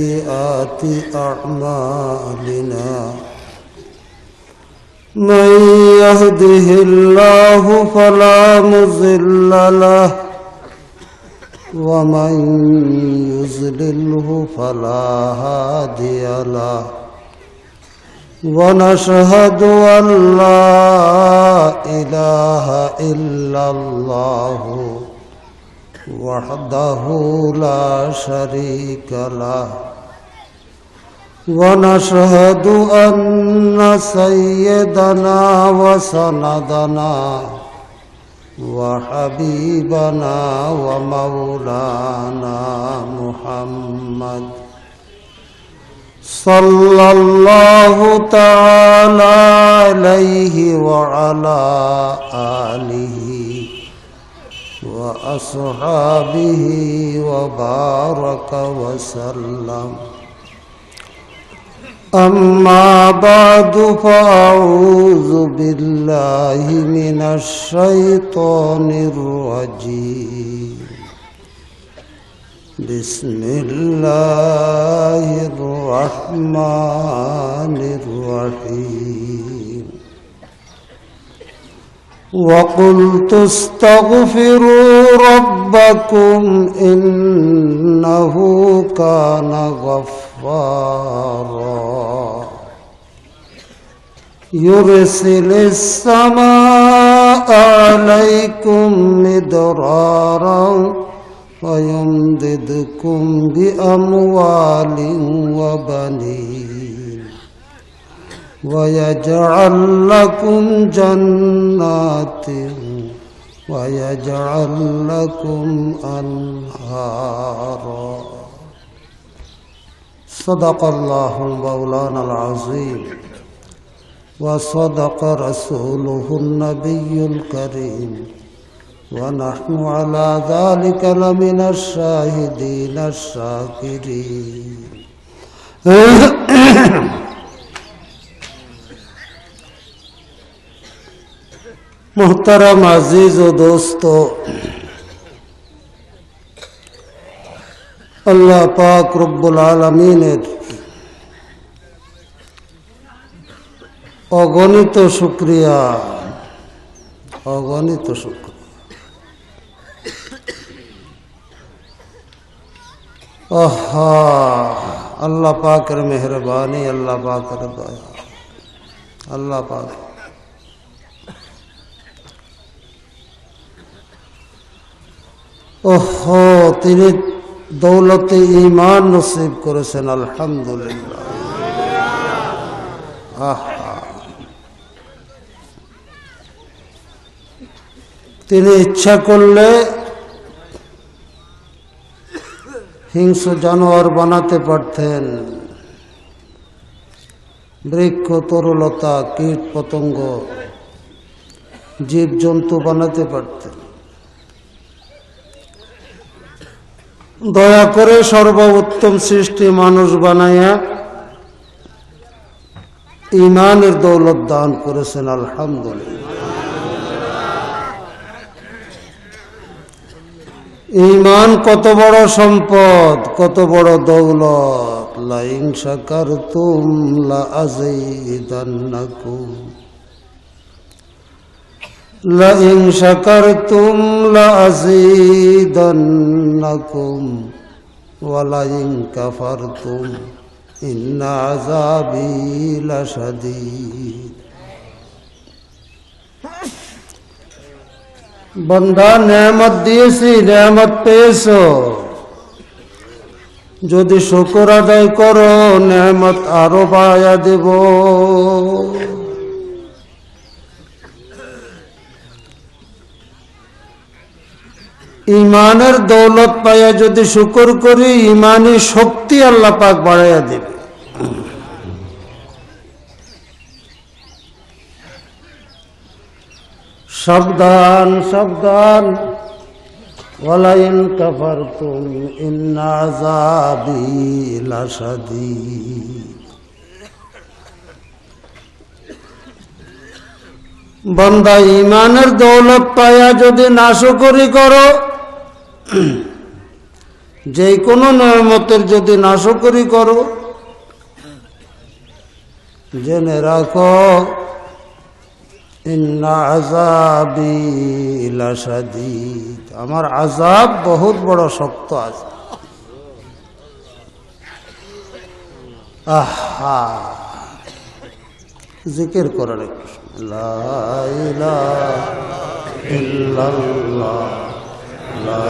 سيئات أعمالنا من يهده الله فلا مضل له ومن يضلله فلا هادي له ونشهد أن لا إله إلا الله وحده لا شريك له ونشهد أن سيدنا وسندنا وحبيبنا ومولانا محمد صلى الله تعالى عليه وعلى آله وأصحابه وبارك وسلم أما بعد فأعوذ بالله من الشيطان الرجيم بسم الله الرحمن الرحيم وقلت استغفروا ربكم إنه كان غفارا يرسل السماء عليكم مدرارا ويمددكم بأموال وبنين ويجعل لكم جنات ويجعل لكم أنهارا صدق الله مولانا العظيم وصدق رسوله النبي الكريم ونحن على ذلك لمن الشاهدين الشاكرين मुहतरम अजीज व दोस्तों, अल्लाह पाक रब्बुल आलमीनेर अगणित शुक्रिया अगणित शुक्रिया। अल्लाह पाकेर मेहरबानी, अल्लाह पाकेर दया, अल्लाह पाक ओहो তিনি দৌলতে ঈমান নসিব করেছেন, আলহামদুলিল্লাহ। তিনি ইচ্ছা করলে হিংস্র জানোয়ার বানাতে পারতেন, বৃক্ষ তরুলতা কীট পতঙ্গ জীবজন্তু বানাতে পারতেন। দয়া করে সর্বোত্তম সৃষ্টি মানুষ বানাইয়া ঈমানের দৌলত দান করেছেন, আলহামদুলিল্লাহ। ঈমান কত বড় সম্পদ, কত বড় দৌলত। লাইন শাকারতুম লাযীদান্নাকুম লাইন শাকারতুম লাযীদান্নাকুম ওয়া লাইন কাফারতুম ইন্না আযাবী লাশাদীদ। বান্দা, নেয়ামত দিয়েছি, নেয়ামত পেয়েছো, যদি শুকর আদায় করো নেয়ামত আরো বাড়াইয়া দেব। ঈমানের দৌলত পাইয়া যদি শুকর করি, ঈমানি শক্তি আল্লাহ পাক বাড়াইয়া দেবে। সাবধান সাবধান, ওয়ালাইন কাফারতুম ইন্না আযাবী লাশাদীদ। বান্দা, ঈমানের দৌলত পাইয়া যদি নাশকরি করো যে কোনো নেয়ামতের যদি নাশকরি করো, জেনে রাখো ইন্না আযাবি লাশাদীদ, আমার আযাব বহুত বড় শক্ত আছে। আহা, জিকির করার একটু লা ইলাহা ইল্লাল্লাহ, লা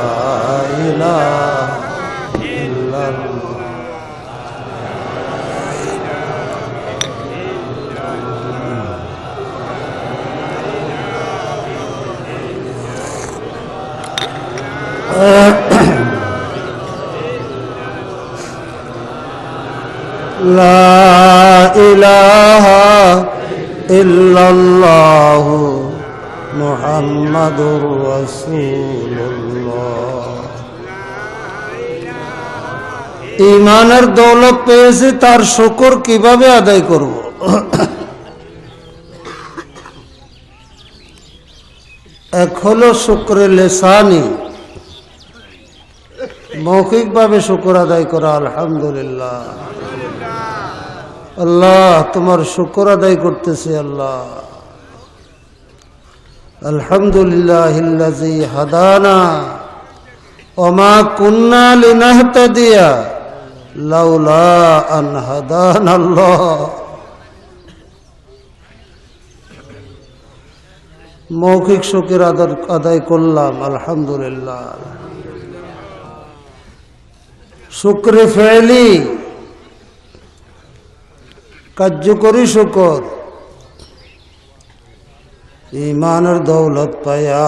ইলাহা ইল্লাল্লাহ। লা ইলাহা ইল্লাল্লাহ মুহাম্মাদুর রাসূলুল্লাহ। ঈমানের দৌলত পেয়েছি, তার শুকর কিভাবে আদায় করব? এক হলো শুকরে লিসানি, মৌখিকভাবে শুকর আদায় করা। আলহামদুলিল্লাহ, আল্লাহ তোমার শুকর আদায় করতেছি। আল্লাহ আলহামদুলিল্লাহিল্লাযী হাদানা ওয়া মা কুন্না লিনাহতাদিয়া লাউলা আন হাদানাল্লাহ। মৌখিক শুকর আদায় করলাম, আলহামদুলিল্লাহ। শুকরে ফেলি, কার্যকরী শুকর, ঈমানের দৌলত পায়া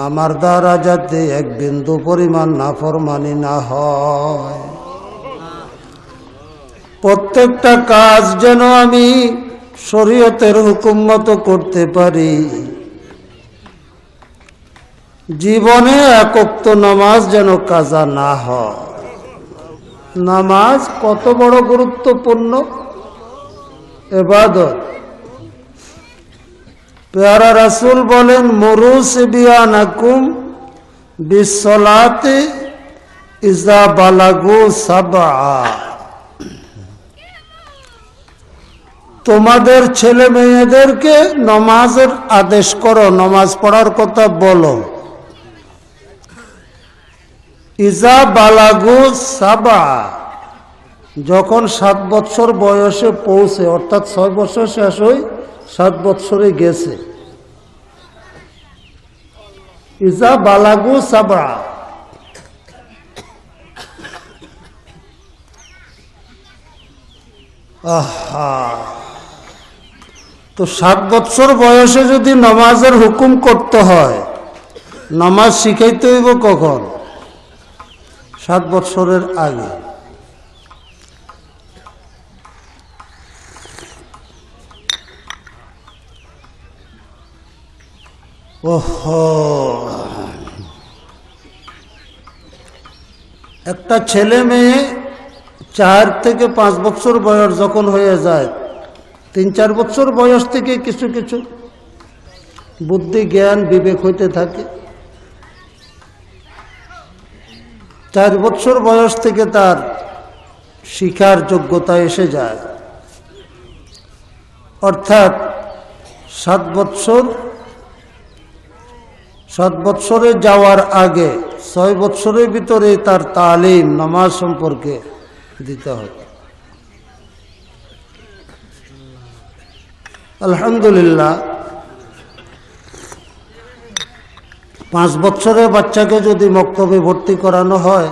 আমার দ্বারা যাতে এক বিন্দু পরিমাণ নাফরমানি না হয়, প্রত্যেকটা কাজ যেন আমি শরীয়তের হুকুম মতো করতে পারি। জীবনে এক ওয়াক্ত নামাজ যেন কাজা না হয়। নামাজ কত বড় গুরুত্বপূর্ণ ইবাদত। পেয়ারা রাসূল বলেন, মুরু সিবিয়ানাকুম বিসসালাতি ইযা বালাগু সাবআ, তোমাদের ছেলে মেয়েদেরকে নামাজের আদেশ করো, নামাজ পড়ার কথা বলো। ইজা বালাগু সাবা, যখন 7 বছর বয়সে পৌঁছে, অর্থাৎ 6 বছর শেষ হয়ে 7 বছরে গেছে। ইজা বালাগু সাবা, আহা, তো 7 বছর বয়সে যদি নামাজের হুকুম করতে হয়, নামাজ শিখাইতে হইব কখন? 7 বছরের আগে। ওহো, একটা ছেলে মেয়ে 4 থেকে 5 বছর বয়স যখন হয়ে যায়, 3-4 বছর বয়স থেকে কিছু কিছু বুদ্ধি জ্ঞান বিবেক হইতে থাকে। 4 বছর বয়স থেকে তার শিখার যোগ্যতা এসে যায়, অর্থাৎ 7 বছরে যাওয়ার আগে 6 বছরের ভিতরে তার তালিম নামাজ সম্পর্কে দিতে হবে। আলহামদুলিল্লাহ, 5 বছরের বাচ্চাকে যদি মক্তবে ভর্তি করানো হয়,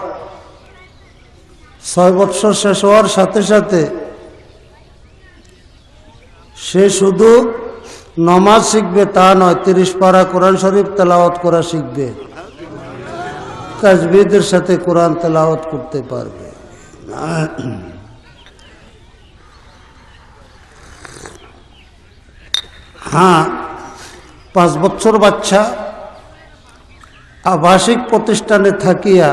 6 বছর শেষ হওয়ার সাথে সাথে সে শুধু নামাজ শিখবে তা নয়, 30 পারা কোরআন শরীফ তেলাওয়াত করা শিখবে, তাজবিদের সাথে কোরআন তেলাওয়াত করতে পারবে। হ্যাঁ, 5 বছর বাচ্চা আবাসিক প্রতিষ্ঠানে থাকিয়া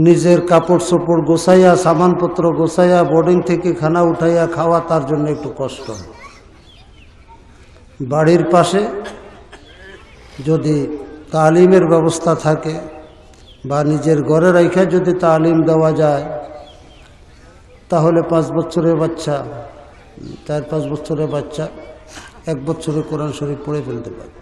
নিজের কাপড় চোপড় গোছাইয়া, সামানপত্র গোছাইয়া, বোর্ডিং থেকে খানা উঠাইয়া খাওয়া তার জন্য একটু কষ্ট। বাড়ির পাশে যদি তালিমের ব্যবস্থা থাকে, বা নিজের ঘরে রাইখা যদি তালিম দেওয়া যায় তাহলে 5 বছরের বাচ্চা 4-5 বছরের বাচ্চা 1 বছরে কোরআন শরীফ পড়ে ফেলতে পারে।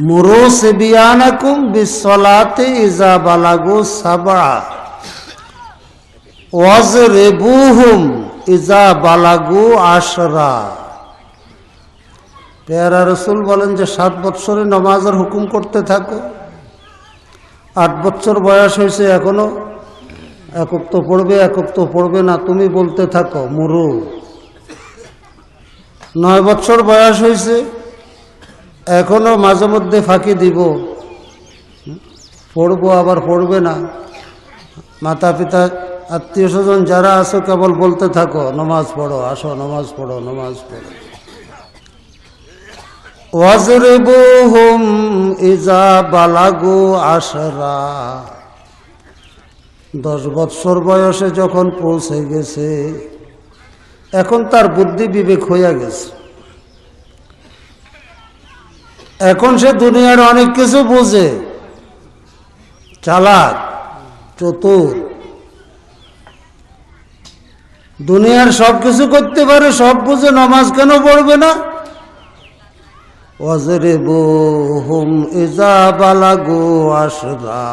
মুরু সিবিয়ানাকুম বিসসালাতি ইযা বালাগু সাবআ ওয়াজরিবুহুম ইযা বালাগু আশরা। পেয়ারা রাসূল বলেন যে 7 বছরে নামাজের হুকুম করতে থাকো। 8 বছর বয়স হয়েছে এখনো একক তো পড়বে না, তুমি বলতে থাকো মুরু। 9 বছর বয়স হয়েছে এখনো মাঝে মধ্যে ফাঁকি দিব, পড়বো আবার পড়বে না। মাতা পিতা আত্মীয় স্বজন যারা আছো কেবল বলতে থাকো নামাজ পড়ো, আসো নামাজ পড়ো, নামাজ পড়ো। ওয়াজরিবুহুম ইযা বালাগু আশরা। 10 বছর বয়সে যখন পৌঁছে গেছে, এখন তার বুদ্ধি বিবেক হইয়া গেছে, এখন সে দুনিয়ার অনেক কিছু বুঝে, চালাক চতুর, দুনিয়ার সব কিছু করতে পারে, সব বুঝে, নামাজ কেন পড়বে না? ওয়াজরিবুহুম ইযা বালাগু আশরা।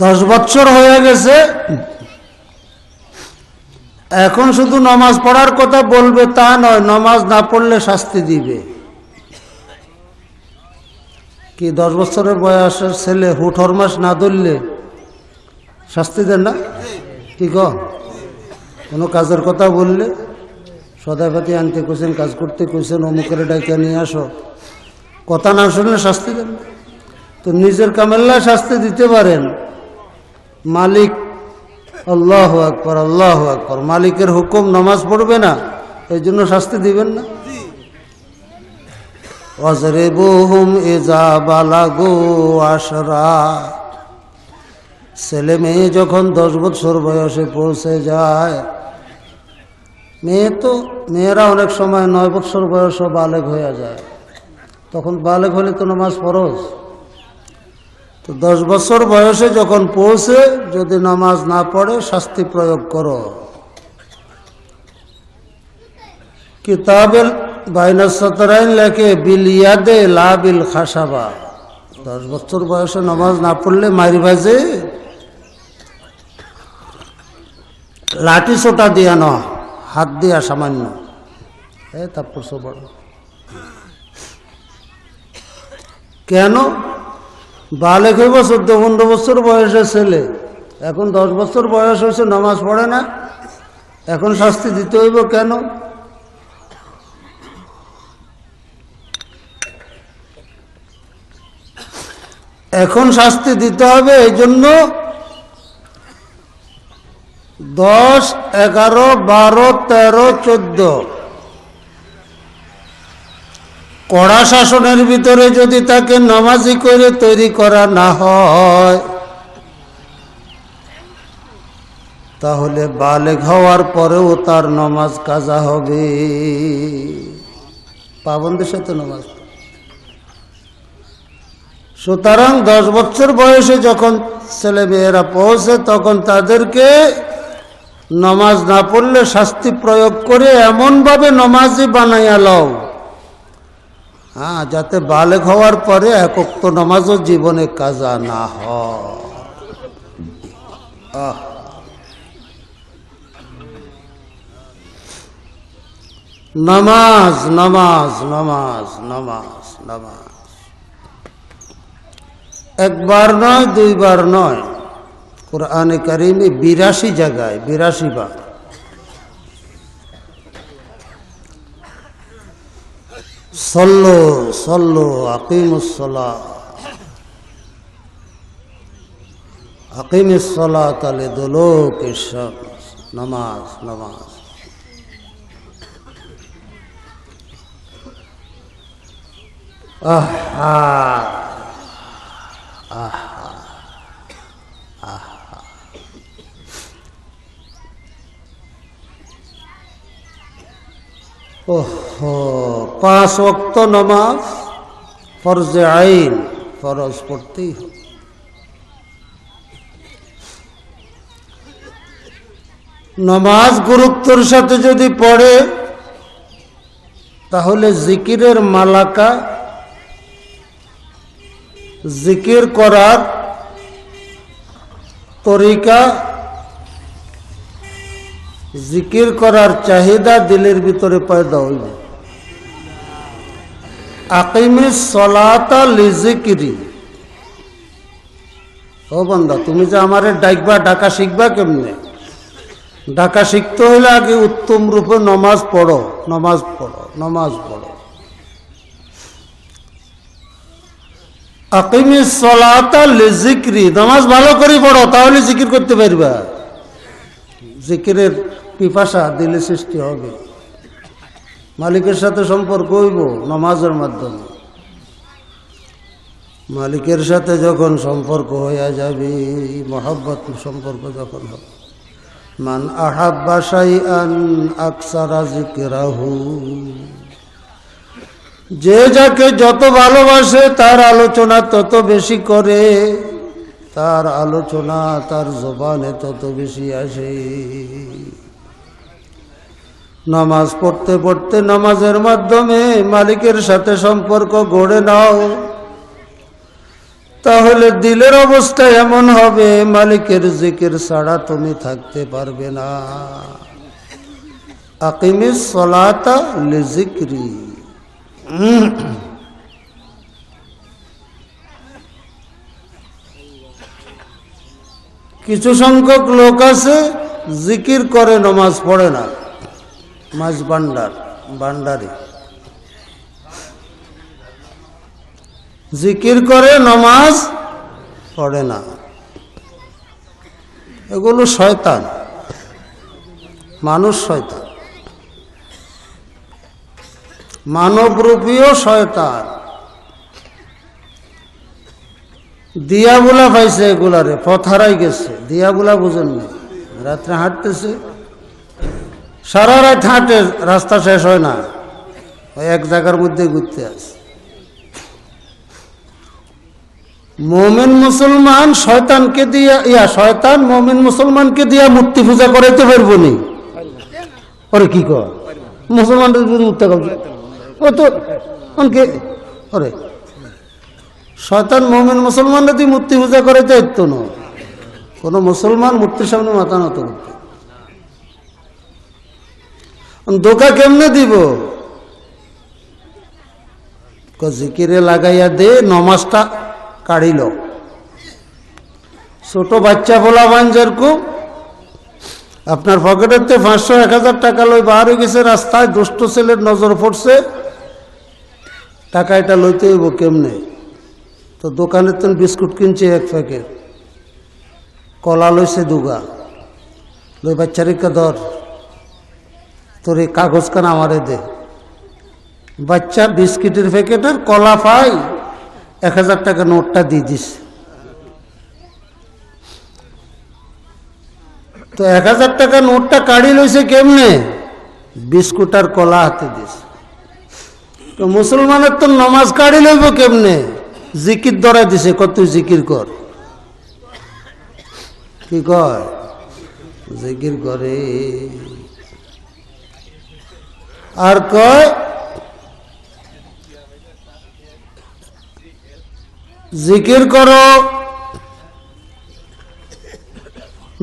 10 বছর হয়ে গেছে, এখন শুধু নামাজ পড়ার কথা বলবে তা নয়, নামাজ না পড়লে শাস্তি দিবে। কি 10 বছরের বয়সের ছেলে হুঠর মাস না ধরলে শাস্তি দেন না? কি কোনো কাজের কথা বললে সদাইপাতি আনতে কইছেন, কাজ করতে কইছেন, অমুকের ডাইকা নিয়ে আসো, কথা না শুনলে শাস্তি দেন। তো নিজের কামেল্লা শাস্তি দিতে পারেন, মালিক আল্লাহু আকবার, আল্লাহু আকবার, মালিকের হুকুম নামাজ পড়বে না, এই জন্য শাস্তি দিবেন না? ওয়াজরিবুহুম ইযা বালাগু আশরা। ছেলে মেয়ে যখন 10 বছর বয়সে পৌঁছে যায়, মেয়েরা অনেক সময় 9 বছর বয়সে বালেগ হয়ে যায়, তখন বালেগ হলে তো নামাজ ফরজ। তো 10 বছর বয়সে যখন পৌঁছে যদি নামাজ না পড়ে শাস্তি প্রয়োগ করো। কিতাবের বাইনাস সাতরাইন লেখে বিলিয়াদে লা বিল খাসাবা। 10 বছর বয়সে নামাজ না পড়লে মারি বাজে, লাঠি ছোটা দিয়া ন, হাত দিয়া সামান্য, তারপর সবর। কেন? বালেক হইব 14-15 বছর বয়সের ছেলে, এখন 10 বছর বয়স হয়েছে, নামাজ পড়ে না, এখন শাস্তি দিতে হইব কেন? এখন শাস্তি দিতে হবে এই জন্য 10, 11, 12, 13, 14 কড়া শাসনের ভিতরে যদি তাকে নামাজি করে তৈরি করা না হয়, তাহলে বালেগ হওয়ার পরেও তার নামাজ কাজা হবে, পাবন্দের সাথে নামাজ। সুতরাং 10 বছর বয়সে যখন ছেলে মেয়েরা পৌঁছে, তখন তাদেরকে নামাজ না পড়লে শাস্তি প্রয়োগ করে এমনভাবে নামাজি বানাইয়া লও, যাতে বালেগ হওয়ার পরে একক তো নামাজও জীবনে কাজা না হয়। নামাজ নামাজ নামাজ নামাজ নামাজ, একবার নয়, 2 বার নয়, কুরআনে কারিমে 82 জায়গায় 82 বার। সল্লু সল্লু আকিমুস সালাহ আকিমিস সালাতা লিদুলুকিশ শামস। নামাজ নামাজ। ওহ, 5 ওয়াক্ত নামাজ ফরজে আইন, ফরজ পড়তেই হবে। নামাজ গুরুত্বের সাথে যদি পড়ে তাহলে জিকিরের মালাকা, জিকির করার তরিকা, জিকির করার চাহিদা দিলের ভিতরে পয়দা হইল। আকিমিস সলাতা লিজিকিরি, ও বান্দা তুমি যে আমারে ডাকবা, ডাকা শিখবা কেমনে? ডাকা শিখতে হইলে আগে উত্তম রূপে নমাজ পড়ো, নমাজ পড়ো, নমাজ পড়ো। আকিমিস সলাতা লিজিকরি, নামাজ ভালো করে পড়ো, তাহলে জিকির করতে পারবা। জিকিরের পিপাসা দিলে সৃষ্টি হবে। মালিকের সাথে সম্পর্ক হইব নামাজের মাধ্যমে। মালিকের সাথে যখন সম্পর্ক হইয়া যাবে, মহব্বত সম্পর্ক যখন হবে, মান আহাব্বা শাইআন আকসারা যিকরাহু, যে যাকে যত ভালোবাসে তার আলোচনা তত বেশি করে, তার আলোচনা তার জবানে তত বেশি আসে। নামাজ পড়তে পড়তে নামাজের মাধ্যমে মালিকের সাথে সম্পর্ক গড়ে নাও, তাহলে দিলের অবস্থা এমন হবে মালিকের জিকির ছাড়া তুমি থাকতে পারবে না। আকিমিস সলাতা লিজিকরি। কিছু সংখ্যক লোক আছে জিকির করে নামাজ পড়ে না, মাঝ ভান্ডারি জিকির করে নামাজ পড়ে না। এগুলো শয়তান, মানুষ শয়তান, মানবরূপীয় শয়তান। দিয়াবুলা পাইছে এগুলারে, পথ হারাই গেছে। দিয়াবুলা বুঝেন না, রাত্রে হাঁটতেছে, সারা রাত হাঁটে, রাস্তা শেষ হয় না, ওই এক জায়গার মধ্যে ঘুরতে আছে। মুমিন মুসলমান শয়তানকে দিয়া, শয়তান মুমিন মুসলমানকে দিয়া মূর্তি পূজা করাইতে পারবো নি? ওরে কি কর, মুসলমানদের মূর্তি ও তো অনকে, ওরে শয়তান মুমিন মুসলমানরা দিয়ে মূর্তি পূজা করাইতে হইতো না। কোন মুসলমান মূর্তির সামনে মাথা নত করতে। ধোকা কেমনে দিব? জিকিরে লাগাইয়া দে, নমাজটা কাড়িল। ছোট বাচ্চা বলা যেরকম আপনার পকেটেতে 500-1000 টাকা লই বার হয়ে গেছে, রাস্তায় দুষ্ট ছেলের নজর পড়ছে, টাকা এটা লইতে হইব কেমনে? তো দোকানের তো বিস্কুট কিনছে 1 প্যাকেট, কলা লইছে 2 লই, বাচ্চারিকা ধর, তোর এই কাগজ কান আমারে দে। বাচ্চা বিস্কিটের প্যাকেট আর কলা পাই, 1000 টাকা নোটটা দিয়ে দিস। তো 1000 টাকা নোটটা কাড়ি লইছে কেমনে? বিস্কুট আর কলা হাতে দিস। তো মুসলমানের তো নমাজ কাড়ি লইব কেমনে? জিকির ধরা দিছে, কত জিকির কর। কি কয়? জিকির করে। আর কয় জিকির করো।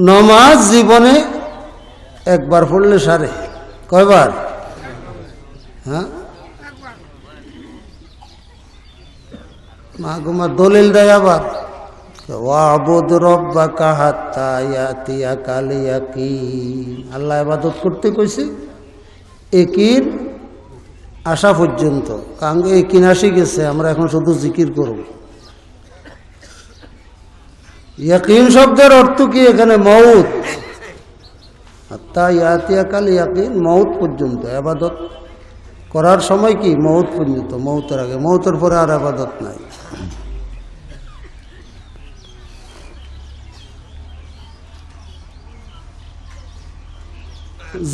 নমাজ জীবনে একবার পড়লে সারে। কয়বার? হ্যাঁ, মাগুমা দলিল দেয় আবার, ওয়াবুদ রব্বাকা হাত্তা ইয়াতিয়াকাল ইয়াকিন। আল্লাহ ইবাদত করতে কইছে একিন আসা পর্যন্ত। কাঙ্গে একিন আসি গেছে, আমরা এখন শুধু জিকির করব। ইয়াকিন শব্দের অর্থ কি? এখানে মউত। হাত্তা ইয়াতিয়াকাল ইয়াকিন, মউত পর্যন্ত। ইবাদত করার সময় কি? মউত পর্যন্ত, মউতের আগে। মউতের পরে আর ইবাদত নাই।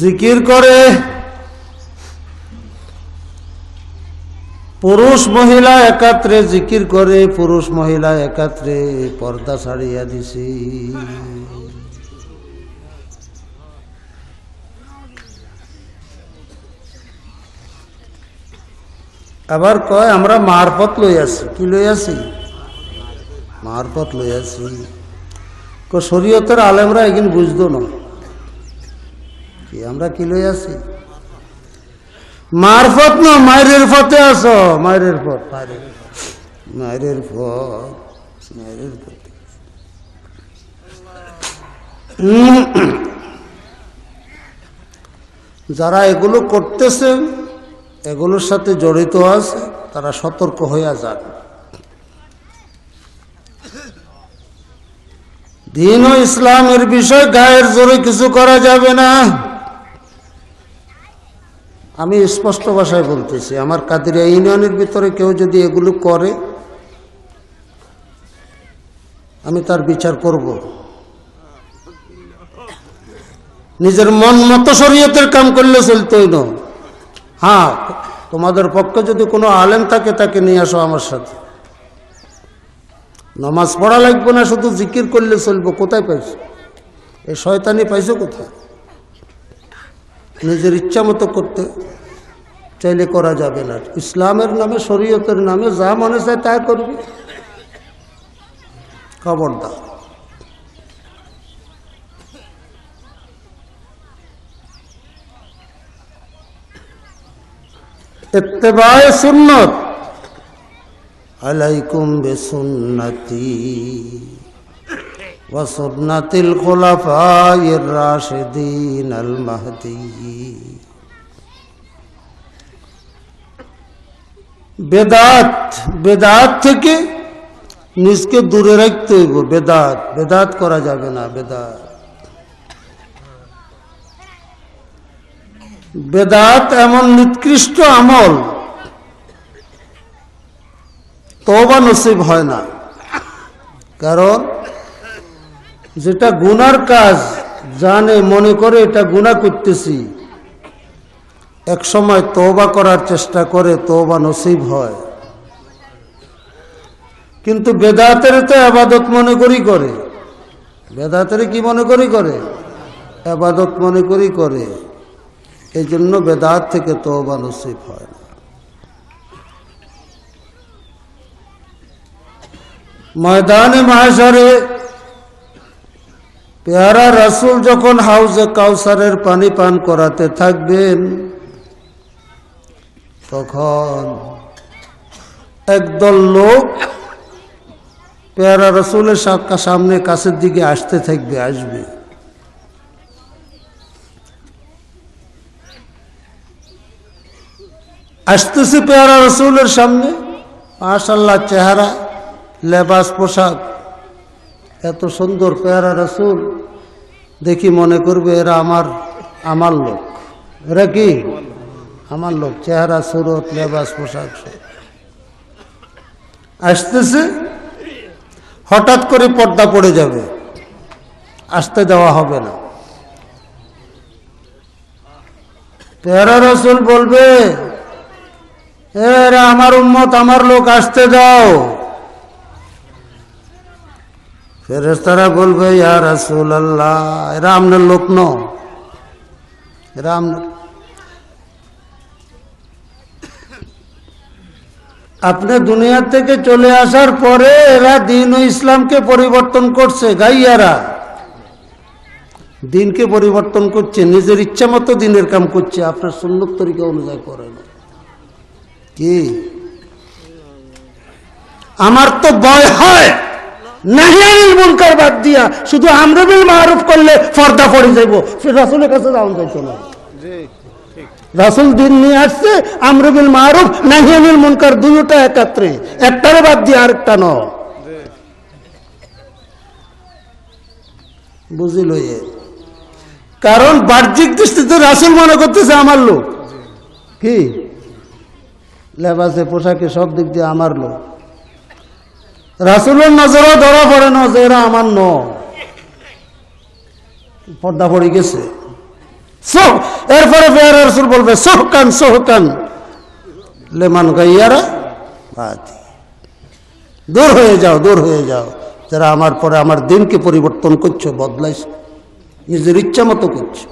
জিকির করে পুরুষ মহিলা একাত্রে জিকির করে, পুরুষ মহিলা একাত্রে পর্দা ছাড়িয়া দিছি। আবার কয় আমরা মারফত লই আছি। কি লই আছি? মারফত লই আছি। শরীয়তের আলেমরা এগিন বুঝতো না কি আমরা কি লই আছি। মারফত না, মায়ের ফতে আছো। মায়ের পথ, মায়ের পথ, মায়ের পথে। যারা এগুলো করতেছে, এগুলোর সাথে জড়িত আছে, তারা সতর্ক হইয়া যান। দ্বীন ও ইসলামের বিষয় গায়ের জোরে কিছু করা যাবে না। আমি স্পষ্ট ভাষায় বলতেছি, আমার কাদিরিয়া ইউনিয়নের ভিতরে কেউ যদি এগুলো করে, আমি তার বিচার করব। নিজের মন মতো শরীয়তের কাম করলে চলতোই না। হ্যাঁ, তোমাদের পক্ষে যদি কোনো আলেম থাকে তাকে নিয়ে আসো আমার সাথে। নামাজ পড়া লাগবে না, শুধু জিকির করলে চলবো। কোথায় পাইছো? এই শয়তানি পাইছো কোথায়? নিজের ইচ্ছা মতো করতে চাইলে করা যাবে না। ইসলামের নামে, শরীয়তের নামে যা মনে চায় তাই করবি, খবরদার। ইত্তেবায়ে সুন্নত, আলাইকুম বিসুন্নতি ওয়া সুন্নাতিল খুলাফায়ে রাশিদিন আল মাহদিয়্যিন। বেদাত থেকে নিজকে দূরে রাখতে হইব। বেদাত করা যাবে না। বেদাত এমন নিকৃষ্ট আমল, তওবা নসিব হয় না। কারণ যেটা গুনার কাজ জানে, মনে করে এটা গুনাহ করতেছি, এক সময় তওবা করার চেষ্টা করে, তওবা নসিব হয়। কিন্তু বেদাতের তো ইবাদত মনে করি করে। বেদাতের কি মনে করি করে? ইবাদত মনে করি করে। এই জন্য বেদাত থেকে তওবা নসিব হয় না। ময়দানে মাহশরে পেয়ারা রাসূল যখন হাউজে কাউসারের পানি পান করাতে থাকবেন, তখন একদল লোক পেয়ারা রাসূলের সামনে, কাছের দিকে আসতে থাকবে, আসবে। আসতেছে পেয়ারা রাসূলের সামনে, মাশাআল্লাহ চেহারা, লেবাস, পোশাক এত সুন্দর। পেয়ারা রাসূল দেখি মনে করবে এরা আমার লোক। এরা কি আমার লোক? চেহারা, সুরত, লেবাস, পোশাক আসতেছে। হঠাৎ করে পর্দা পড়ে যাবে, আসতে দেওয়া হবে না। পেয়ারা রাসূল বলবে, এরা আমার উম্মত, আমার লোক, আসতে দাও। ফেরেশতারা বলবে, ইয়া রাসূলুল্লাহ, এরা আপনার লোক ন, এরা আপনি দুনিয়া থেকে চলে আসার পরে এরা দ্বীন ও ইসলামকে পরিবর্তন করছে। গাইয়ারা দিনকে পরিবর্তন করছে, নিজের ইচ্ছা মতো দিনের কাম করছে, আপনার সুন্নত তরিকা অনুযায়ী করে না। কি আমার তো ভয় হয়, নাহিয়ানিল মুনকার বাদ দিয়া শুধু আমর বিল মারুফ করলে পর্দা পড়ে যাইব। ফির রাসূলের কাছে যাওয়া যাইতো না। রাসূল দিন নিয়ে আসছে, আমর বিল মারুফ, নাহিয়ানিল মুনকার, দুইটা একত্রে, একটারে বাদ দিয়ে আরেকটা ন। বুঝিল? কারণ বাহ্যিক দৃষ্টিতে রাসূল মনে করতেছে আমার লোক। কি লেবাসে, পোশাকে, সব দিক দিয়ে আমার লোক। রাসূলের নজরও ধরা পড়ে না যে এরা আমার ন, পর্দা পড়ে গেছে। এরপরে রাসূল বলবে, সোহকান সোহকান, লেমান গাইয়ারা বাদি, দূর হয়ে যাও, দূর হয়ে যাও যারা আমার পরে আমার দিনকে পরিবর্তন করছো, বদলাইছো, নিজের ইচ্ছা মতো করছো।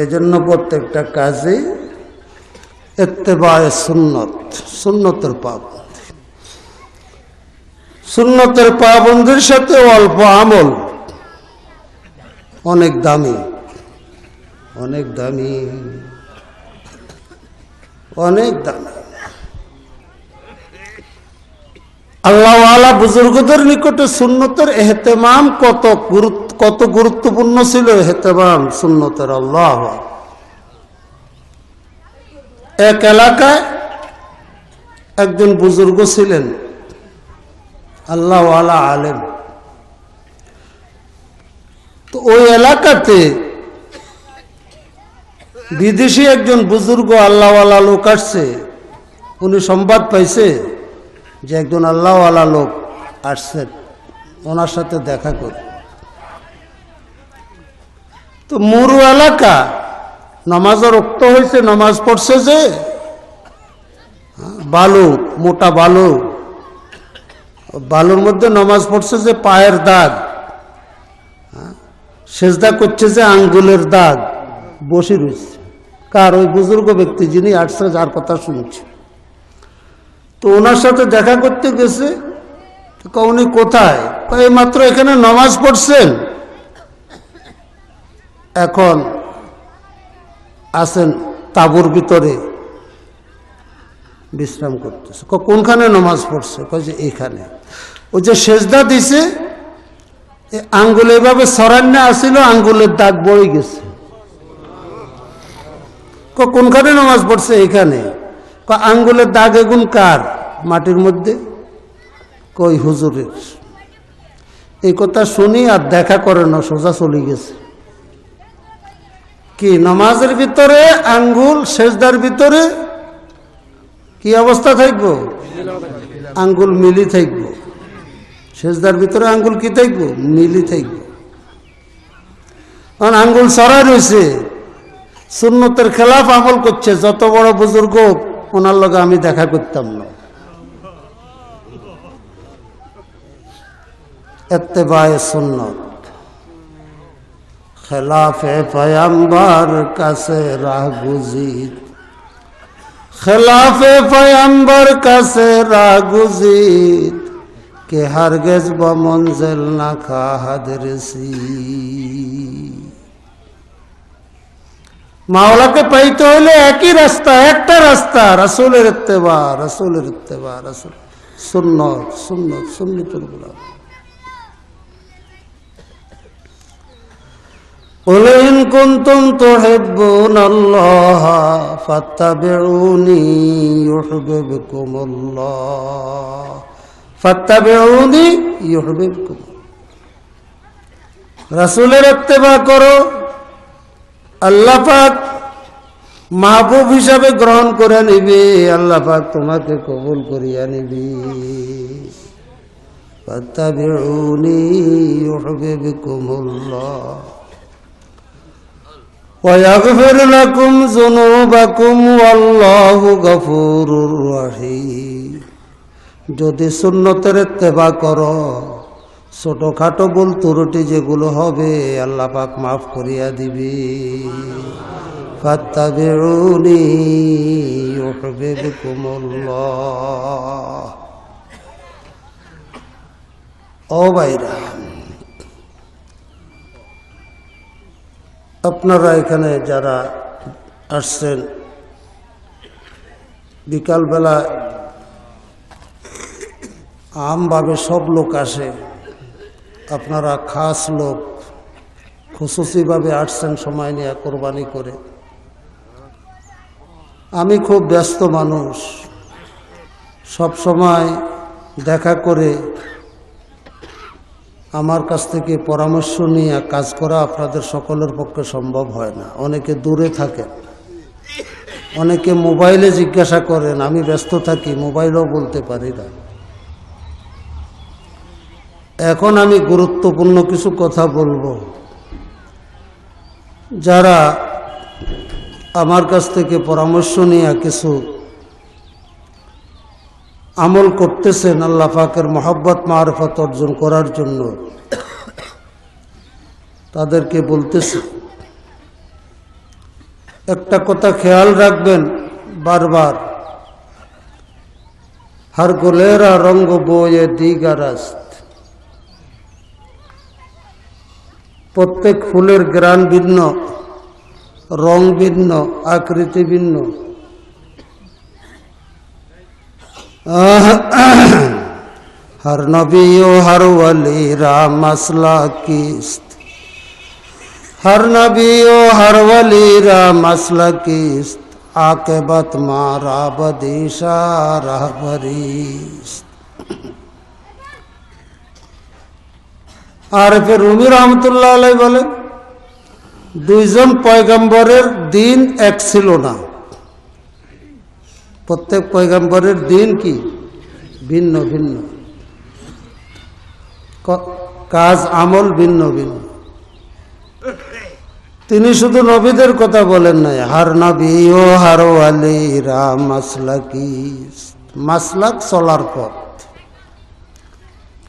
এজন্য প্রত্যেকটা কাজে ইত্তেবায়ে সুন্নত, সুন্নতের পাবন্দি, সুন্নতের পাবন্দির সাথে অল্প আমল অনেক দামি, অনেক দামি, অনেক দামি। আল্লাহওয়ালা বুজুর্গদের নিকটে সুন্নতের এহতেমাম কত গুরুত্বপূর্ণ ছিল। এহতেমাম সুন্নতের। আল্লাহ, এক এলাকায় একজন বুজুর্গ ছিলেন, আল্লাহওয়ালা আলেম। তো ওই এলাকাতে বিদেশি একজন বুজুর্গ আল্লাহওয়ালা লোক আসছে। উনি সংবাদ পাইছে যে একজন আল্লাহওয়ালা লোক আসছেন, ওনার সাথে দেখা করে। তো মুরু এলাকা, নামাজের রক্ত হয়েছে, নামাজ পড়ছে যে বালু, মোটা বালু, বালুর মধ্যে নামাজ পড়ছে যে পায়ের দাগ, সেজদা করছে যে আঙ্গুলের দাগ বসে রয়েছে। কার? ওই বুজুর্গ ব্যক্তি যিনি আসছে, যার কথা শুনছে। তো ওনার সাথে দেখা করতে গেছে। উনি কোথায়? এই মাত্র এখানে নামাজ পড়ছেন, এখন আছেন তাঁবুর ভিতরে বিশ্রাম করতেছে। কোনখানে নামাজ পড়ছে? যে এইখানে। ওই যে সেজদা দিছে, আঙ্গুল এভাবে সরান্যা আসিল, আঙ্গুলের দাগ বয়ে গেছে। কোনখানে নামাজ পড়ছে? এইখানে। আঙ্গুলের দাগ এগুন কার? মাটির মধ্যে। কই হুজুরের। এই কথা শুনি আর দেখা করে না, সোজা চলে গেছে। কি নামাজের ভিতরে আঙ্গুল, সেজদার ভিতরে কি অবস্থা থাকবো? আঙ্গুল মিলি থাকবো। সেজদার ভিতরে আঙ্গুল কি থাকবো? মিলি থাকবো। কারণ আঙ্গুল সরাই রয়েছে, সুন্নতের খেলাফ আমল করছে। যত বড় বুজুর্গ, ওনার লগে আমি দেখা করতাম না। ইত্তেবায়ে সুন্নত, খেলাফে পয়গম্বর কাছে রাহ গুজির, খেলাফে পয়গম্বর কাছে রাহ গুজির, কে হারগিজ বা মঞ্জিল না খাহাদ রসি। মাওলাকে পাইতে হলে একই রাস্তা, একটা রাস্তা, রাসূলের ইত্তেবা, রাসূলের ইত্তেবা, রাসূল সুন্নত, সুন্নত, সুন্নতুল গোলাম। قل إن كنتم تحبون الله فاتبعوني يحببكم الله فاتبعوني يحببكم। রাসূলের ইত্তেবা করো, আল্লাহ পাক মাহবুব হিসাবে গ্রহণ করে নিবে, আল্লাহ পাক তোমাকে কবুল করিয়া নিবে। ফাত্তাবিউনি ইউহিব্বুকুমুল্লাহ ওয়া ইয়াগফির লাকুম যুনুবাকুম ওয়াল্লাহু গফুরুর রহিম। যদি সুন্নতের ইত্তেবা করো, ছোটখাটো ভুল ত্রুটি যেগুলো হবে আল্লাহ পাক মাফ করিয়া দিবে। ফাত্তাবিউনি ইউহিব্বুকুমুল্লাহ। ও ভাইরা, আপনারা এখানে যারা আসছেন, বিকালবেলা আমভাবে সব লোক আসে, আপনারা খাস লোক, খুশুসিভাবে আসছেন সময় নিয়ে কোরবানি করে। আমি খুব ব্যস্ত মানুষ, সব সময় দেখা করে আমার কাছ থেকে পরামর্শ নিয়ে কাজ করা আপনাদের সকলের পক্ষে সম্ভব হয় না। অনেকে দূরে থাকেন, অনেকে মোবাইলে জিজ্ঞাসা করেন, আমি ব্যস্ত থাকি, মোবাইলেও বলতে পারি না। এখন আমি গুরুত্বপূর্ণ কিছু কথা বলবো। যারা আমার কাছ থেকে পরামর্শ নিয়ে কিছু আমল করতেছেন আল্লাহ পাকের মহব্বত মারফত অর্জন করার জন্য, তাদেরকে বলতেছি একটা কথা খেয়াল রাখবেন বারবার, हर गुलेरा रंग बोए दीगारास्त, प्रत्येक फुलेर ग्रान भिन्न, रंग भिन्न, आकृति भिन्न। हर नबी ओ हर वली राम मसला किस्त, हर नबी ओ हर वली राम मसला किस्त, आकेबत मारा बदीशा रहबरीस। आरिफे रूमी रहमतुल्लाह अलैहि बोलेन दुइजन पयगम्बरेर दिन एक छिलो ना, प्रत्येक पयगम्बरेर दिन की भिन्न भिन्न, काज आमल भिन्न भिन्न। তিনি শুধু নবীদের কথা বলেন নাই, হার নবী ও হার ওয়ালিরা মাসলাকি, মাসলাক চলার পথ।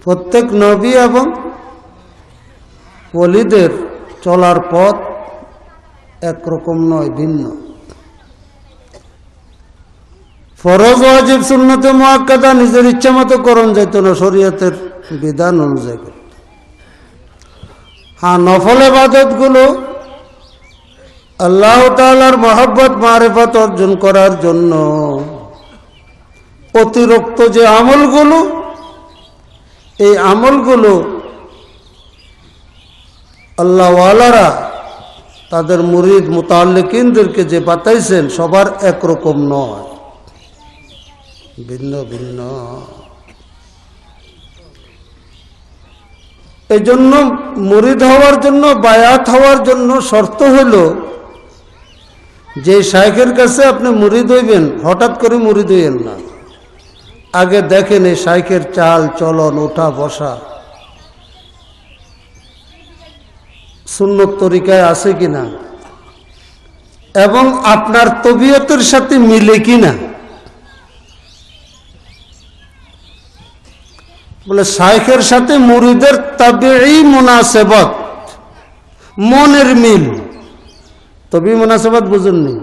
প্রত্যেক নবী এবং ওলিদের চলার পথ একরকম নয়, ভিন্ন। ফরজ ওয়াজিব সুন্নতে মুআক্কাদা নিজের ইচ্ছা মতো করণ যাইত না, শরীয়তের বিধান অনুযায়ী। হ্যাঁ, নফল ইবাদত গুলো আল্লাহ তাআলার মহব্বত মারিফত অর্জন করার জন্য অতিরিক্ত যে আমলগুলো, এই আমলগুলো আল্লাহওয়ালারা তাদের মুরিদ মুতাআল্লিকিনদেরকে যে বাতাইছেন সবার একরকম নয়, ভিন্ন ভিন্ন। এই জন্য মুরিদ হওয়ার জন্য, বায়াত হওয়ার জন্য শর্ত হলো যে শাইখের কাছে আপনি মুরিদ হইবেন, হঠাৎ করে মুরিদ হইবেন না। আগে দেখেন এই শাইখের চাল চলন, ওঠা বসা সুন্নত তরিকায় আছে কিনা, এবং আপনার তবিয়তের সাথে মিলে কিনা। বলে শাইখের সাথে মুরিদের তাবিঈ মুনাসেবত, মনের মিল। তবে মুনাসেবত বুঝুননি,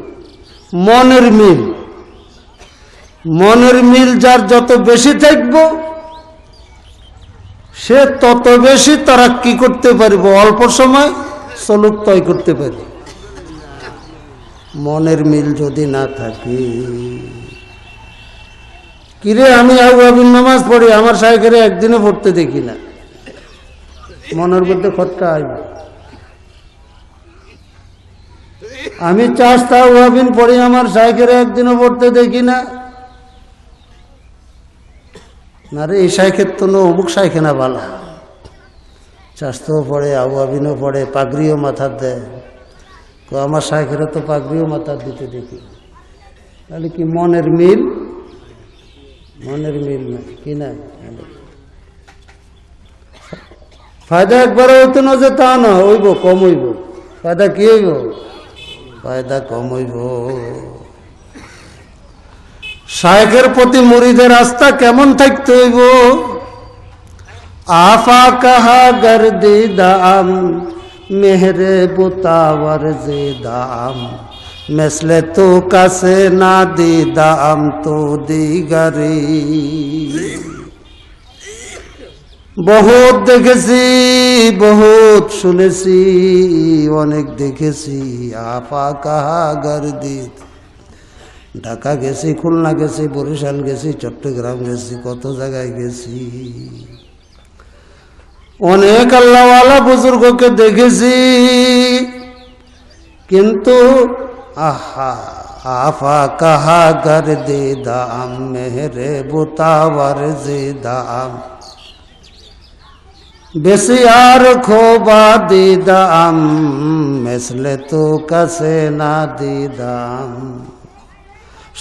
মনের মিল। মনের মিল যার যত বেশি থাকবো সে তত বেশি তারাক্কি করতে পারবো, অল্প সময় সলুক তয় করতে পারবে। মনের মিল যদি না থাকে, কিরে আমি আউয়াবিন নামাজ পড়ি, আমার শাইখের একদিনে পড়তে দেখি না, মনের মধ্যে খটকা আসবে। আমি চাষতা ওয়াবিন পড়ি, আমার শাইখের একদিনও পড়তে দেখি না। না রে, এই শাইখের তো অমুক শাইখে না ভালো, চাষতাও পড়ে, আওয়াবিনও পড়ে, পাগড়িও মাথার দেয়। তো আমার শাইখের তো পাগড়িও মাথার দিতে দেখি। তাহলে কি মনের মিল? মনের মিল না, কি না? ফায়দা একবারে হইতো না যে তা না, হইব কম হইব। ফায়দা কি হইব? ফায়দা কম হইব। শাইখের প্রতি মুরিদের আস্থা কেমন থাকতে হইব? আফা কাহা গর্দি দাম মেহরে বুতাওয়ার যে দাম মেসলে তো কাছে না দি দাম তো দিগারি। বহুত দেখেছি, বহুত শুনেছি, অনেক দেখেছি। আফা কাহা গর্দি, ঢাকা গেছি, খুলনা গেছি, বরিশাল গেছি, চট্টগ্রাম গেছি, কত জায়গায় গেছি। অনেক আল্লাহওয়ালা বুজুর্গকে দেখেছি, কিন্তু আহা আফা কাহা গর্দি দাম মেহরে বুতাওয়ার যে দাম বেশি আর খোবা দিদাম মেসলে তো কাছে না দিদাম।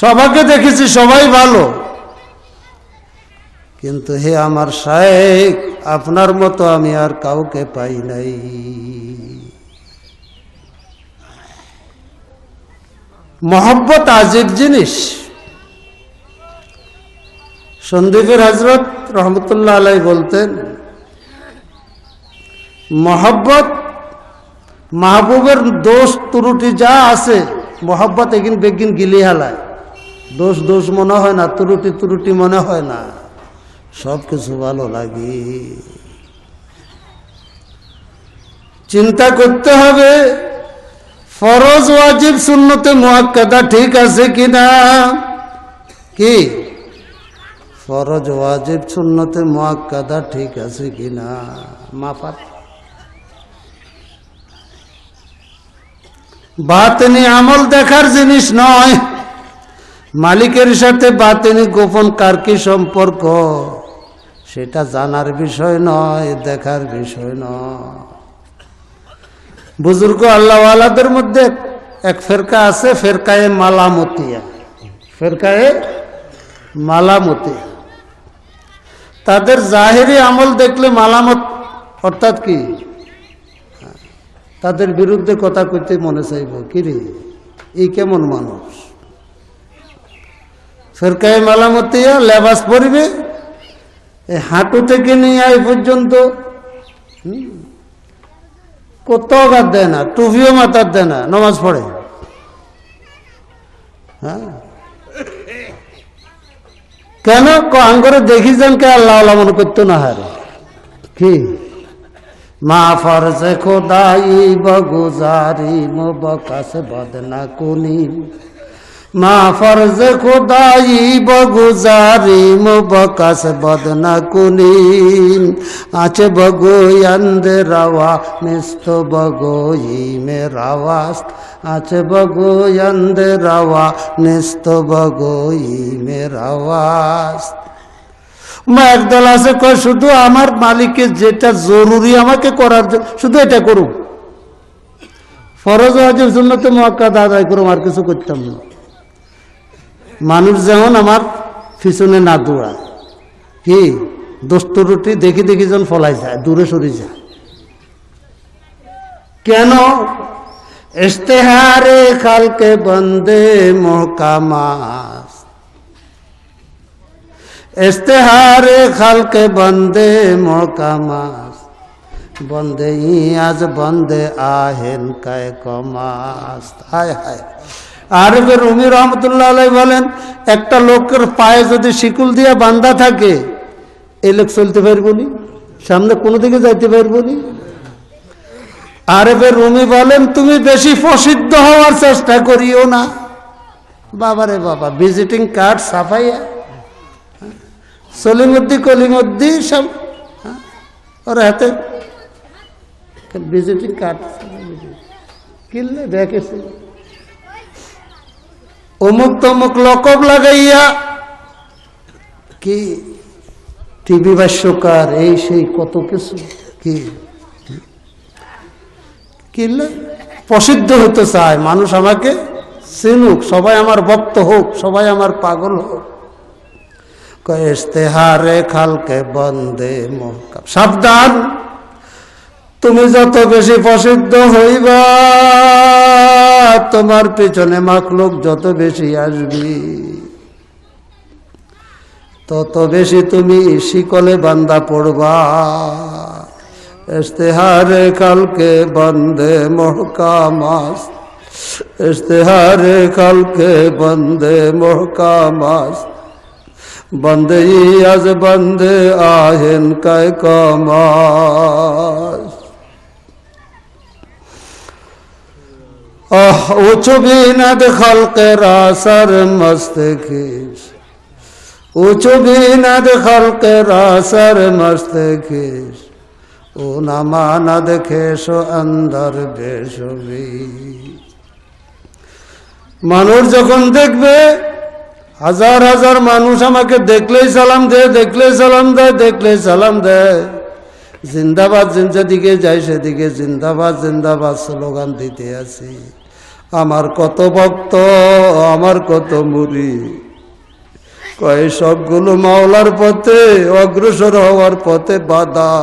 সবাইকে দেখেছি, সবাই ভালো, কিন্তু হে আমার শাইখ, আপনার মতো আমি আর কাউকে পাই নাই। মহব্বত আজীব জিনিস। সন্দীপের হযরত রহমতুল্লাহ আলাইহি বলতেন, মহব্বত মাহবুবের দোষ ত্রুটি যা আছে মহব্বত এগিন বেগিন গিলি হালায়। দোষ দোষ মনে হয় না, ত্রুটি ত্রুটি মনে হয় না, সব কিছু ভালো লাগে। চিন্তা করতে হবে ফরজ ওয়াজিব সুন্নতে মুআক্কাদা ঠিক আছে কিনা। কি ফরজ ওয়াজিব সুন্নতে মুআক্কাদা ঠিক আছে কিনা। মাফাত বাতিনি আমল দেখার জিনিস নয়। মালিকের সাথে বাতিনি গোপন কার কি সম্পর্ক সেটা জানার বিষয় নয়, দেখার বিষয় নয়। বুজুর্গ আল্লাহওয়ালাদের মধ্যে এক ফেরকা আছে, ফেরকায়ে মালামতিয়া। ফেরকায়ে মালামতিয়া, তাদের জাহেরি আমল দেখলে মালামত, অর্থাৎ কি তাদের বিরুদ্ধে কথা কইতে মনে চাইব, কিরে এই কেমন মানুষ। ফেরকায়ে মালামতিয়া লেবাস পরিবে, এই হাঁটু থেকে নিয়ে এই পর্যন্ত কোথাও গাদ দেয় না, টুপিও মাথার দেয় না, নামাজ পড়ে। হ্যাঁ কেন আঙ্গরে দেখি যান কে আল্লাহ আল্লাহ মনে করতো না। হারে কি মা ফরজে খোদাই বগুজারি মুবকাস বদনা কুনি। মা ফরজে খোদাই বগুজারি মুবকাস বদনা কুনি। আছে বগোয়ন্দ রাওয়া মিস্ত বগোই মে রাওয়াস্ত। আছে বগোয়ন্দ রাওয়া নিস্ত বগোই মে রাওয়াস্ত। একদল আছে কয় শুধু আমার মালিকের যেটা জরুরি আমাকে করার জন্য শুধু এটা করুন, ফরজ ওয়াজিব সুন্নতে মুআক্কাদা আদায় করুম, আর কিছু করতাম না। মানুষ যেমন আমার পিছনে না দৌড়ায়, কি দোস্তরুটি দেখি দেখি যখন ফলাই যায়, দূরে সরে যায়। কেন? ইশতেহারে খালকে বন্দে মুহকামাত। ইশতেহারে খালকে বন্দে মুহকামাত। বন্দে আজ বন্দে আহেন কায় কমাস। হায় হায়। আরবে রুমি রহমতুল্লাহ আলাইহি বলেন, একটা লোকের পায়ে যদি শিকল দিয়ে বান্ধা থাকে এই লোক চলতে পারবো নি, সামনে কোনো দিকে যাইতে পারবো নি। আরবে রুমি বলেন, তুমি বেশি প্রসিদ্ধ হওয়ার চেষ্টা করিও না। বাবারে বাবা, ভিজিটিং কার্ড ছাপাইয়া সলিমুদ্দি কলিমুদ্দি সব ওর হাতে ভিজিটিং কার্ড কিনলে দেখেছে, অমুক তমুক লকব লাগাইয়া কি টিভি ভাষ্যকার এই সেই কত কিছু কি কিনলে প্রসিদ্ধ হতে চায়। মানুষ আমাকে চিনুক, সবাই আমার ভক্ত হোক, সবাই আমার পাগল হোক। ইশতেহারে খালকে বন্দে মুহকাম। সাবধান, তুমি যত বেশি প্রসিদ্ধ হইবা তোমার পিছনে মাখলুক যত বেশি আসবি, তত বেশি তুমি শিকলে বান্দা পড়বা। ইশতেহারে খালকে বন্দে মুহকামাত। ইশতেহারে খালকে বন্দে মুহকামাত। বন্দে আজ বন্দে আহেন কায় কমাস। উঁচু বিনাদ খালকের আসার মস্ত খিস। উঁচু বিনাদ খালকের আসার মস্ত খিস। ও নামানাদ খেসো অন্দর বেশবি। মানুষ যখন দেখবে হাজার হাজার মানুষ আমাকে দেখলেই সালাম দেয়, দেখলেই সালাম দেয়, দেখলেই সালাম দেয়, জিন্দাবাদ যেদিকে যাই সেদিকে জিন্দাবাদ জিন্দাবাদ স্লোগান দিতে আছি। আমার কত ভক্ত, আমার কত মুরিদ, কয় সবগুলো মাওলার পথে অগ্রসর হওয়ার পথে বাধা।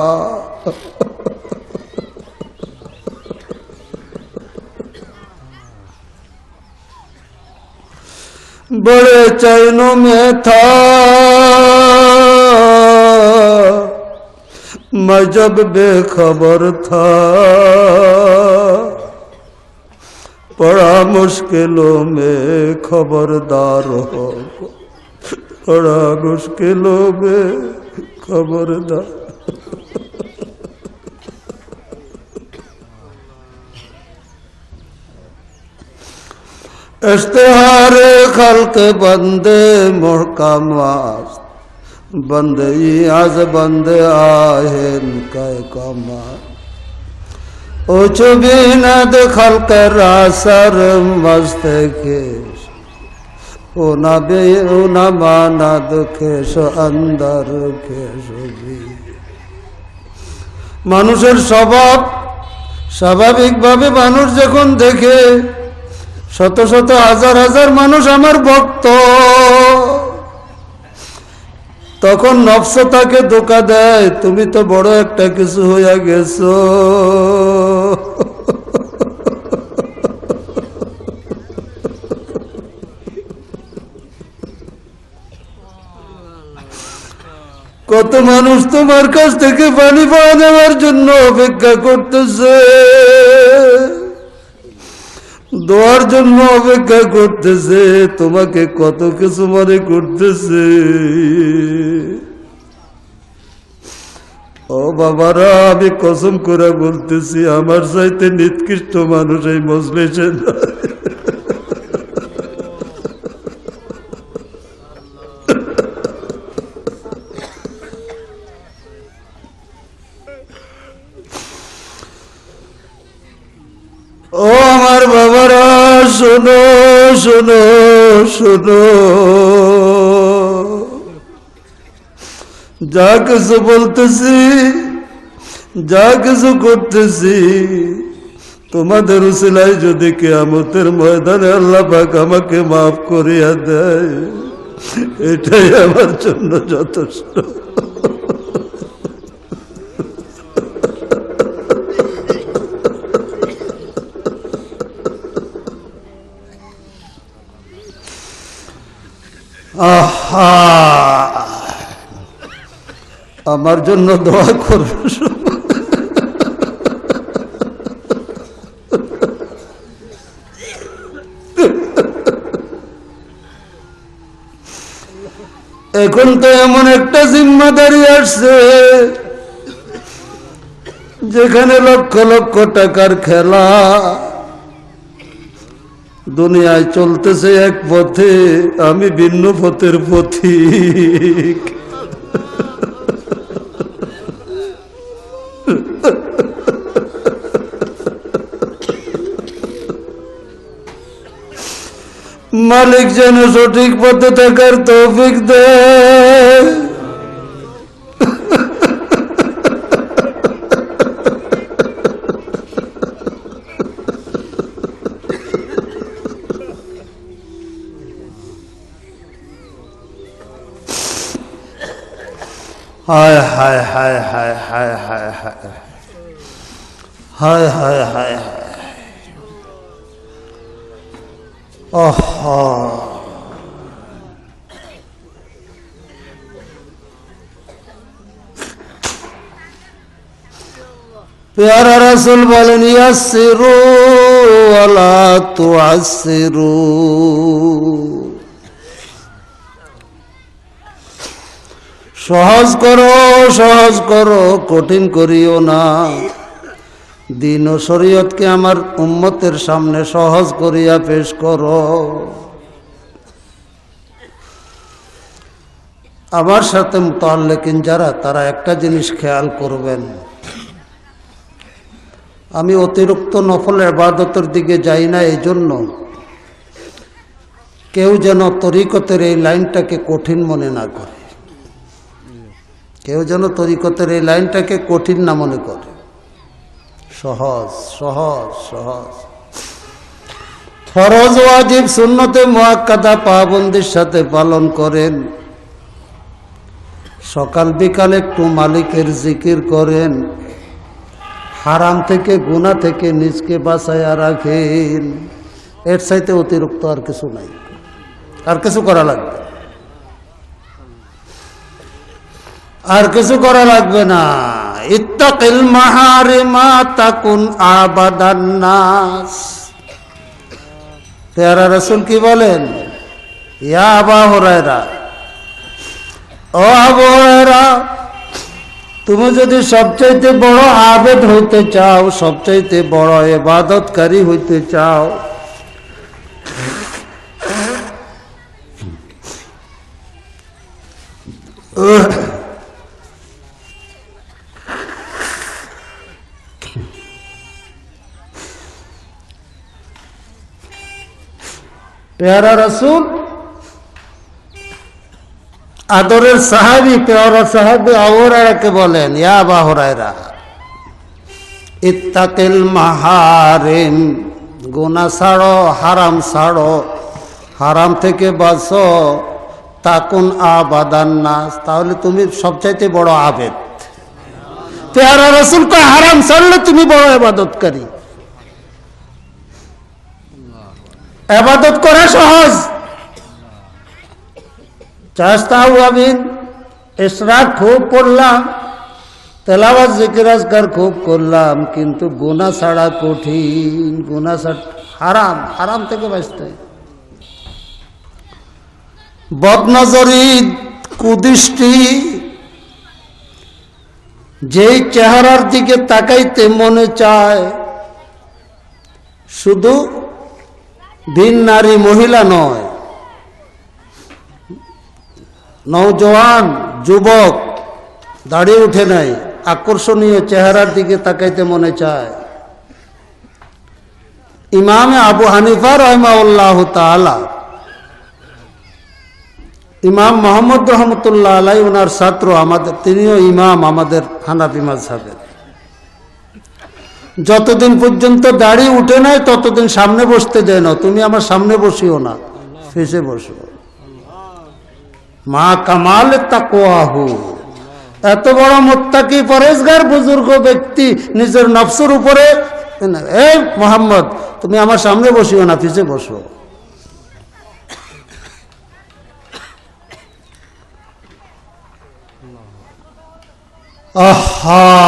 बड़े चैनों में था मैं जब बेखबर था, बड़ा मुश्किलों में खबरदार हो, बड़ा मुश्किलों में खबरदार। इश्तिहार खल्क बंदे मुहकमात, बंदे आज बंदे आहेन कै कमात, उच बीनद खल्क रासर मस्त खेश, उना मानद खेश अंदर खेश भी। মানুষের স্বভাব স্বাভাবিকভাবে মানুষ যখন দেখে শত শত হাজার হাজার মানুষ আমার ভক্ত, তখন নফস তাকে ধোঁকা দেয়, তুমি তো বড় একটা কিছু হইয়া গেছো। কত মানুষ তোমার কাছ থেকে পানি পাওয়া নেওয়ার জন্য অপেক্ষা করতেছে, দোয়ার জন্য অপেক্ষা করতেছে, তোমাকে কত কিছু মনে করতেছে। ও বাবারা, আমি কসম করে বলতেছি, আমার চাইতে নিকৃষ্ট মানুষ এই মজলিসে নাই। ও আমার বাবারা, শোনো শোনো শোনো, যা কিছু বলতেছি, যা কিছু করতেছি, তোমাদের উসিলায় যদি কিয়ামতের ময়দানে আল্লাহ পাক আমাকে মাফ করিয়া দেয়, এটাই আমার জন্য যথেষ্ট। আহা, আমার জন্য দোয়া করবে। এখন তো এমন একটা জিম্মাদারি আসছে যেখানে লক্ষ লক্ষ টাকার খেলা, দুনিয়ায় চলতেছে এক পথে, আমি ভিন্ন পথের পথিক। মালিক যেন সঠিক পথে থাকার তৌফিক দেয়। হায় হায় হায় হায় হায় হায় হায় হায় হায় হায় হায়। প্যারা রাসূল বলেন, ইয়াসসিরু ওয়ালা তুআসসিরু, সহজ করো সহজ করো, কঠিন করিও না। দিন ও শরীয়তকে আমার উম্মতের সামনে সহজ করিয়া পেশ করো। আমার সাথে মুতাআল্লিকিন যারা, তারা একটা জিনিস খেয়াল করবেন, আমি অতিরিক্ত নফল ইবাদতের দিকে যাই না, এই জন্য কেউ যেন তরিকতের এই লাইনটাকে কঠিন মনে না করে, কেউ যেন তরিকতের এই লাইনটাকে কঠিন না মনে করে, সহজ সহজ সহজ। ফরজ ওয়াজিব সুন্নতে মুআক্কাদা পাবন্দির সাথে পালন করেন। সকাল বিকাল একটু মালিকের জিকির করেন। হারাম থেকে গুনাহ থেকে নিজকে বাঁচাইয়া রাখেন। এর চাইতে অতিরিক্ত আর কিছু নাই। আর কিছু করা লাগবে, আর কিছু করা লাগবে না। ইত্তাকিল মাহারিমা তাকুন আবাদান নাস। পেয়ারা রাসূল কি বলেন? ইয়া আবু হুরায়রা, ও আবু হুরায়রা, তুমি যদি সবচাইতে বড় আবেদ হইতে চাও, সবচাইতে বড় ইবাদতকারী হইতে চাও, পেয়ারা রাসূল আদরের সাহাবী, পেয়ারা সাহাবী আবু হুরায়রাকে বলেন, ইয়া আবু হুরায়রা, ইত্তাকিল মাহারিম, গুনাহ ছাড়ো, হারাম ছাড়ো, হারাম থেকে বাঁচো, তাকুন আবাদান নাস, তাহলে তুমি সবচাইতে বড় আবেদ। পেয়ারা রাসূল কয়, হারাম ছাড়লে তুমি বড় ইবাদতকারী। ইবাদত করা সহজ, চাস্তাউ আমিন, ইশরাক খুব পড়লাম, তেলাওয়াত জিকির আজকার খুব করলাম, কিন্তু গুনাহ ছাড়া কঠিন। গুনাহ ছাড়া হারাম, হারাম থেকে বাঁচতে। বদনজরি, কুদৃষ্টি, যেই চেহারার দিকে তাকাইতে মনে চায়, শুধু দিন নারী মহিলা নয়, নওজওয়ান যুবক দাঁড়িয়ে উঠে নাই, আকর্ষণীয় চেহারার দিকে তাকাইতে মনে চায়। ইমামে আবু হানিফা রাহিমাহুল্লাহু তাআলা, ইমাম মুহাম্মদ রহমতুল্লাহ আলাইহি, ওনার ছাত্র, আমাদের তিনিও ইমাম আমাদের হানাফি মাযহাবের। যতদিন পর্যন্ত দাড়ি উঠে নাই ততদিন সামনে বসতে দেয় না। তুমি আমার সামনে বসিও না, ফেসে বসো। মা কামাল তাকওয়াহু, এত বড় মুত্তাকি পরেজগার বুজুর্গ ব্যক্তি নিজের নফসের উপরে, এই মোহাম্মদ তুমি আমার সামনে বসিও না, ফেসে বসো। আহা,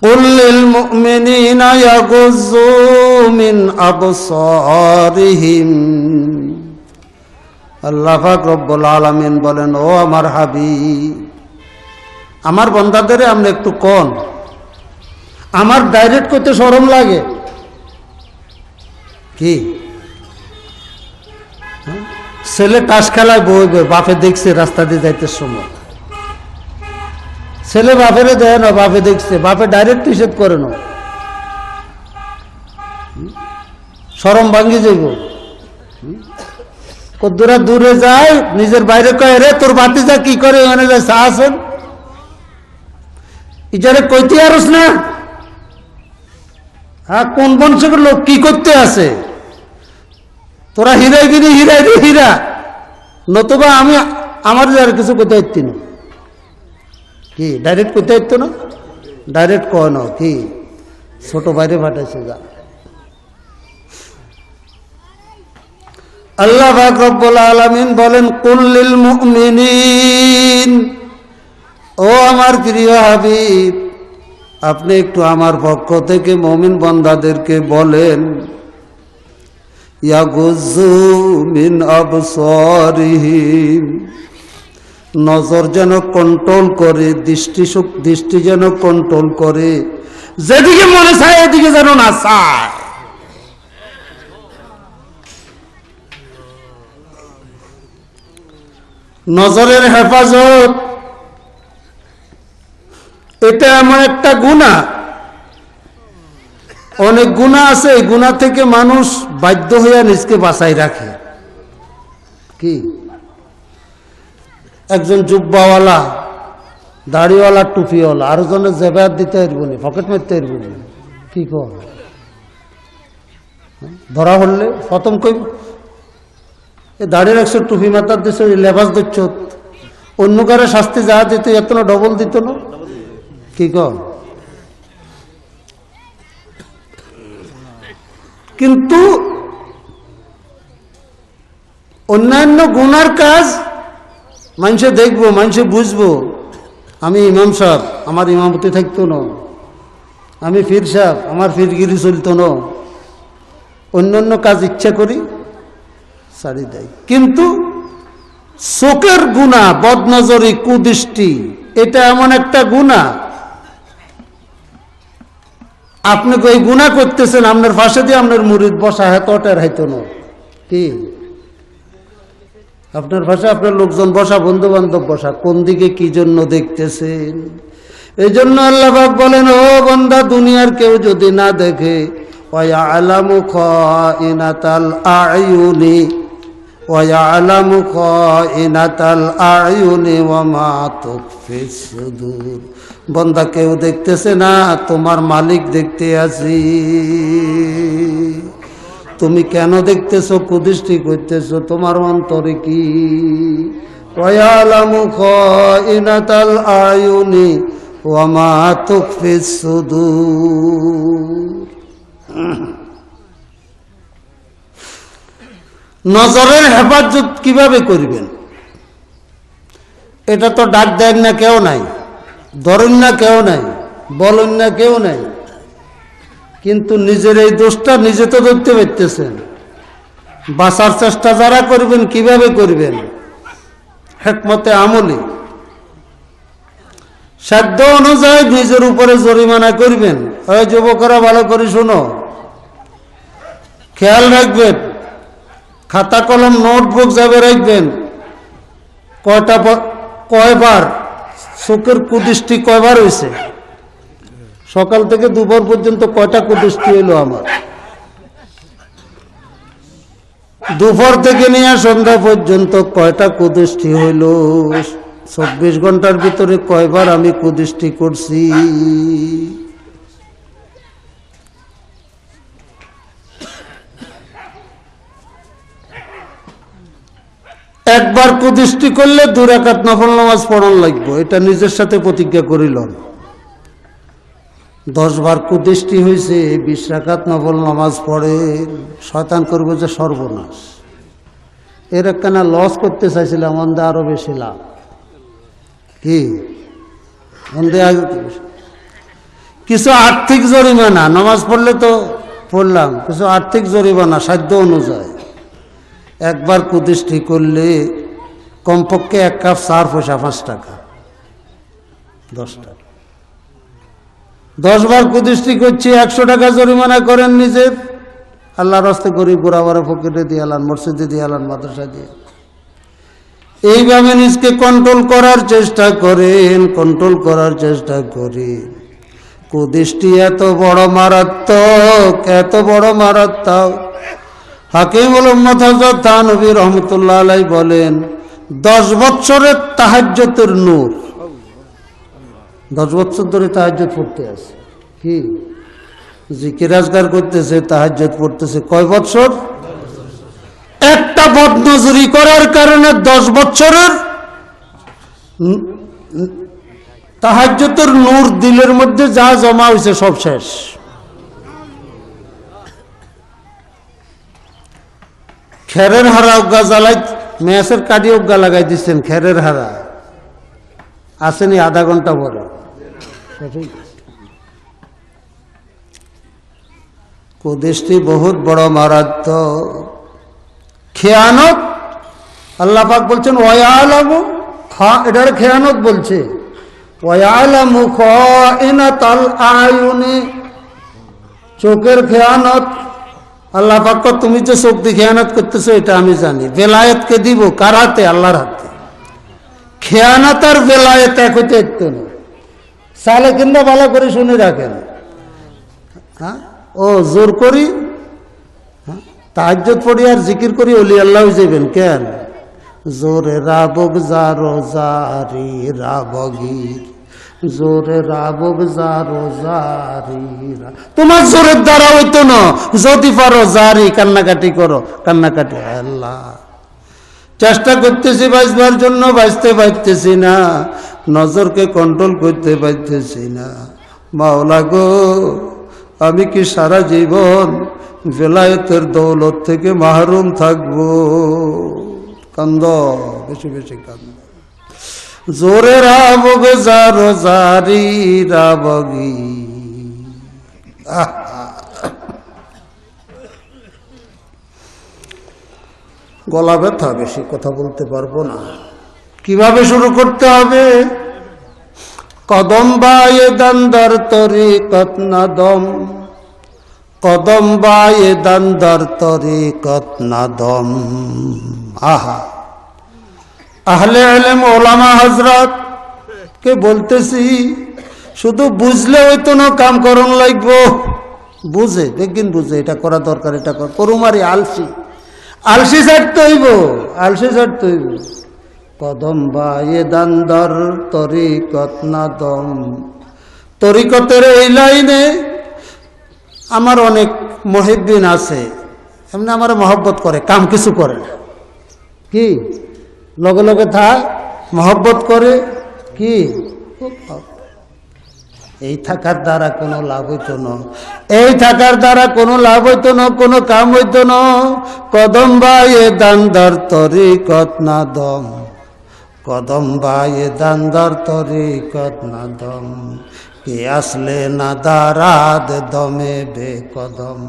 কুল লিল মুমিনিনা ইয়াগুযু মিন আবসারিহিম। আল্লাহ পাক রব্বুল আলামিন বলেন, ও আমার হাবিব, আমার বান্দাদের আপনি একটু কোন, আমার ডাইরেক্ট করতে শরম লাগে কি? ছেলে তাস খেলায় বইবে, বাপে দেখছে রাস্তা দিয়ে যাইতে সময়, ছেলে বাপেরে দেয় না, বাপে দেখছে, বাপে ডাইরেক্ট হিসেব করে না, শরম ভাঙ্গি যাইব। কদ্দুরা দূরে যায়, নিজের বাইরে কয়, রে তোর বাতিজা কি করে, ওখানে যায় চা আছেন, ইজারে কইতে আরস না, হ্যাঁ কোন বংশের লোক কি করতে আছে, তোরা হিরাই গিরি, হিরাই রে হীরা, নতুবা আমি আমার আর কিছু করতে পারতি না। কি ডাইরেক্ট করতে পারতো না? ডাইরেক্ট কয় না, কি ছোট বাইরে পাঠাইছে যা। আল্লাহ পাক রব্বুল আলামিন বলেন, কুল লিল মুমিনিন, ও আমার প্রিয় হাবিব, আপনি একটু আমার পক্ষ থেকে মুমিন বান্দাদেরকে বলেন, ইয়াগুযু মিন আবসারিহিম, নজর যেন কন্ট্রোল করে, দৃষ্টি যেন কন্ট্রোল করে, যেদিকে মনে চায় এদিকে যেন না চায়। নজরের হেফাজত এটা এমন একটা গুনাহ, অনেক গুনাহ আছে, এই গুনাহ থেকে মানুষ বাধ্য হইয়া নিজকে বাঁচাই রাখে। কি একজন জুব্বাওয়ালা, দাড়িওয়ালা, টুপিওয়ালা, আরো জনের জেবায়াত দিতে পারব না, পকেট মারতে পারব না, কি কর ধরা হলে প্রথম কই দাড়ি রাখছো, টুপি মাথার দিচ্ছ, লেবাস দিচ্ছ, অন্য কারো শাস্তি যা দিত এত না ডবল দিত না, কি কর। কিন্তু অন্যান্য গুনার কাজ মানুষে দেখবো, মানুষে বুঝবো। আমি ইমাম সাহেব, আমার ইমামতি থাকতো না। আমি পীর সাহেব, আমার পীরগিরি চলতো না। অন্যান্য কাজ ইচ্ছা করি ছাড়ি দেয়। কিন্তু চোখের গুনাহ, বদনজরি, কুদৃষ্টি, এটা এমন একটা গুনাহ, আপনি ওই গুনাহ করতেছেন, আপনার পাশে দিয়ে আপনার মুরিদ বসা, হাতটার হাইতো না কি, আপনার পাশে আপনার লোকজন বসা, বন্ধু বান্ধব বসা, কোন দিকে কি জন্য দেখতেছেন? এই জন্য আল্লাহ পাক বলেন, ও বান্দা, দুনিয়ার কেউ যদি না দেখে, ওয়ায়ালামু খাইনাতাল আয়ুনি ওয়ায়ালামু খাইনাতাল আয়ুনি ওয়া মা তুখফিস সুদূর। বান্দা, কেউ দেখতেছে না, তোমার মালিক দেখতে আছি। তুমি কেন দেখতেছো, কুদৃষ্টি করতেছো, তোমার অন্তরে কি? ওয়ায়ালামু খাইনাতাল আয়ুনি ওয়া মা তুখফিস সুদূর। নজরের হেফাজত কিভাবে করবেন? এটা তো ডাক দেন না কেউ নাই, ধরেন না কেউ নাই, বলেন না কেউ নাই, কিন্তু নিজের এই দোষটা নিজে তো ধরতে পারতেছেন। বাঁচার চেষ্টা যারা করবেন, কিভাবে করবেন? হিকমতে আমলি, সাধ্য অনুযায়ী নিজের উপরে জরিমানা করবেন। ওই যুবকরা ভালো করে শোনো, খেয়াল রাখবেন, খাতা কলম নোটবুক যাবে রাখবেন। কয়বার চোখের কুদৃষ্টি কয়বার হয়েছে? সকাল থেকে দুপুর পর্যন্ত কয়টা কুদৃষ্টি হইল আমার? দুপুর থেকে নিয়ে সন্ধ্যা পর্যন্ত কয়টা কুদৃষ্টি হইল? 24 ঘন্টার ভিতরে কয়বার আমি কুদৃষ্টি করছি? একবার কুদৃষ্টি করলে 2 রাকাত নফল নামাজ পড়ান লাগবে, এটা নিজের সাথে প্রতিজ্ঞা করিল। 10 বার কুদৃষ্টি হয়েছে, 20 রাকাত নফল নামাজ পড়ে, শয়তান করবো যে সর্বনাশ। এর একখানা লস করতে চাইছিলাম, অন্ধে আরো বেশি লাভ। কি অন্ধে কিছু আর্থিক জরিমানা, নামাজ পড়লে তো পড়লাম, কিছু আর্থিক জরিমানা সাধ্য অনুযায়ী। একবার কুদৃষ্টি করলে কমপক্ষে 1 কাপ চার পয়সা 5 টাকা, 10 টাকা। 10 বার কুদৃষ্টি করছি, 100 টাকা জরিমানা করেন নিজের। আল্লাহর রাস্তায় গরিব গোরাবারে পকেটে দিয়ে আলান, মসজিদে দিয়ে আলান, মাদ্রাসা দিয়ে। এইভাবে নিজকে কন্ট্রোল করার চেষ্টা করেন, কন্ট্রোল করার চেষ্টা করেন। কুদৃষ্টি এত বড় মারাত্মক, এত বড় মারাত্মক। হাকিমুল উম্মত হযরত থানভী রহমতুল্লাহ আলাইহি বলেন, 10 বছরের তাহাজ্জুদের নূর, 10 বছর ধরে তাহাজ্জুদ পড়তে আছে, কি জিকির আজকার করতেছে, তাহাজ্জুদ পড়তেছে। কয় বছর? একটা বদনজরি করার কারণে 10 বছরের তাহাজ্জুদের নূর দিলের মধ্যে যা জমা হয়েছে সব শেষ। খেরের হারা অজ্ঞা জ্বালাই, মেয়াসের কাটি অজ্ঞা লাগাই দিচ্ছেন, খেরের হারা আসেনি আধা ঘন্টা পরে। কুদৃষ্টি বহুত বড় মারাত্মক। খেয়ানত, আল্লাহ পাক বলছেন ওয়ায়ালামু, এটার খেয়ানত বলছে, ওয়ায়ালামু খাইনাতাল আয়ুনি, চোখের খেয়ানত। আল্লাহ পাক তুমি যে চোখ দিয়ে খেয়ানত করতেছো এটা আমি জানি। বেলায়েতকে দিব কার হাতে? আল্লাহর হাতে। খেয়ানত আর বেলায়েত এক হইতে একটু না। সালে কিংবা ভালো করে শুনে রাখেন। হ্যাঁ, ও জোর করি তাহাজ্জুদ পড়ি আর জিকির করি ওলি আল্লাহ হয়ে যাবেন কেন? জোরে রাবগ জারো জারি রাবগির, জোরে রাবগ জারো জারি। তোমার জোরের দ্বারা হইতো না, যদি পারো জারি কান্নাকাটি করো, কান্নাকাটি। আল্লাহ, চেষ্টা করতেছি বাঁচবার জন্য, বাঁচতে পারতেছি না, নজরকে কন্ট্রোল করতে পারতেছি না। মাওলা গো, আমি কি সারা জীবন বেলায়েতের দৌলত থেকে মাহরুম থাকবো? কান্দ, বেশি বেশি কান্দ। জোরে রাবগ জারো জারি রাবগি। গলা ব্যথা, বেশি কথা বলতে পারবো না। কিভাবে শুরু করতে হবে? কদম বায়ে দান্দার তরিকত নাদম, কদম বায়ে দান্দার তরিকত নাদম। আহা, আহলে ইলম ওলামা হযরত কে বলতেছি, শুধু বুঝলে হইতো না, কাম করন লাগবো। বুঝে বেগিন বুঝে এটা করা দরকার, এটা করুমারি আলসি, আলসি ছাড়তে হইব, আলসি ছাড়তে হইব। কদম বায়ে দান্দার তরিকত নাদম। তরিকতের এই লাইনে আমার অনেক মুহিব্বিন আছে, এমনি আমার মহব্বত করে, কাম কিছু করে না। কি লগে লগে থাক, মহব্বত করে, কি এই থাকার দ্বারা কোনো লাভ হইতো না, এই থাকার দ্বারা কোনো লাভ হইতো না, কোনো কাম হইতো না। কদম বায়ে দান্দার তরিকত নাদম, কদম বায়ে দান্দার তরিকত নাদম। কে আসলে না দারাদ দমে বে কদম,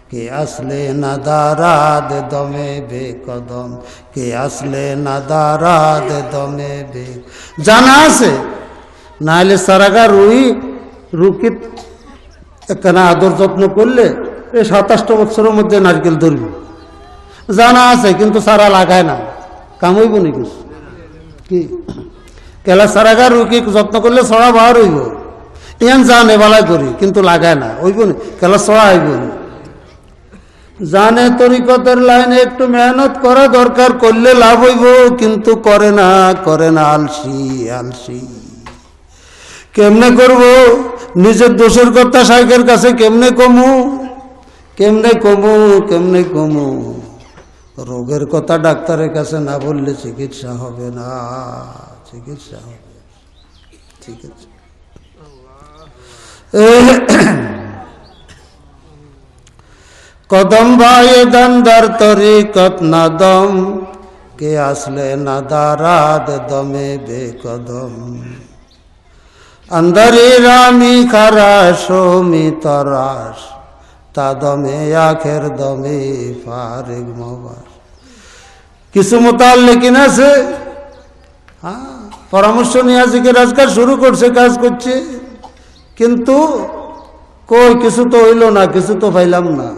কে আসলে না দারাদ দমে বে কদম, কে আসলে না দারাদ দমে বে। জানা আছে নাহলে সারাগা রুকিত একখানা আদর যত্ন করলে এই 27টা বছরের মধ্যে নারকেল ধরবে। জানা আছে কিন্তু সারা লাগায় না, কামইব নি কিছু। কি কেলা সারাগা রুকি যত্ন করলে ছড়া বাহার হইব, ইয়ান জানে বালাই করি কিন্তু লাগায় না, হইব নি, কেলা ছড়া হইব নি। জানে তরিকতের লাইনে একটু মেহনত করা দরকার, করলে লাভ হইব, কিন্তু করে না, করে না, আলসি আলসি। কেমনে করব? নিজের দোষের কথা শাইখের কাছে কেমনে কমু, কেমনে কমু, কেমনে কমু? রোগের কথা ডাক্তারের কাছে না বললে চিকিৎসা হবে না, চিকিৎসা হবে। ঠিক আছে, কদম বায়ে দান্দার তরিকত নাদম, কে আসলে না দারাদ দমে বে কদম। अंदरी रामी खराश मी तराश ता दमे आखेर दमे फारिग मबास। কিছু মুতাল্লিকিন আছে, পরামর্শ নিয়ে আজকে রাজকাজ শুরু করছে, কাজ করছে, কিন্তু কই কিছু তো হইল না, কিছু তো পাইলাম না।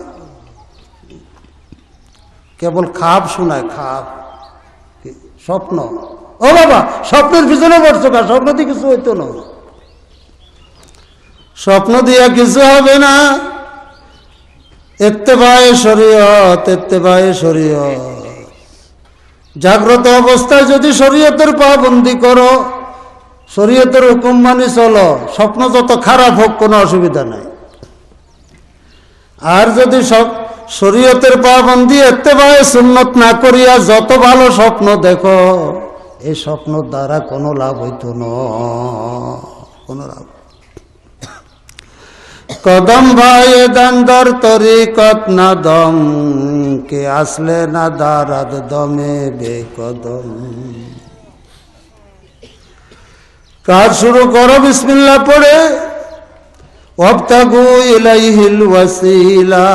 কেবল খাপ শোনায়, খাপ, স্বপ্ন। ও বাবা, স্বপ্নের পিছনে পড়ছো কা? স্বপ্ন দিয়ে কিছু হইতো না, স্বপ্ন দিয়া কিছু হবে না। ইত্তেবায়ে শরীয়ত, ইত্তেবায়ে শরীয়ত। জাগ্রত অবস্থায় যদি শরীয়তের পাবন্দি করো, শরীয়তের হুকুম মানি চলো, স্বপ্ন যত খারাপ হোক কোনো অসুবিধা নাই। আর যদি সব শরীয়তের পাবন্দি ইত্তেবায়ে সুন্নত না করিয়া যত ভালো স্বপ্ন দেখো, এই স্বপ্ন দ্বারা কোনো লাভ হইতো না, কোনো লাভ। কদম বায়ে দান্দার তরিকত নাদম, কে আসলে না দারাদ দমে বে কদম। কাজ শুরু করো বিসমিল্লাহ পড়ে, ওয়াবতাগু ইলাইহিল ওয়াসিলা।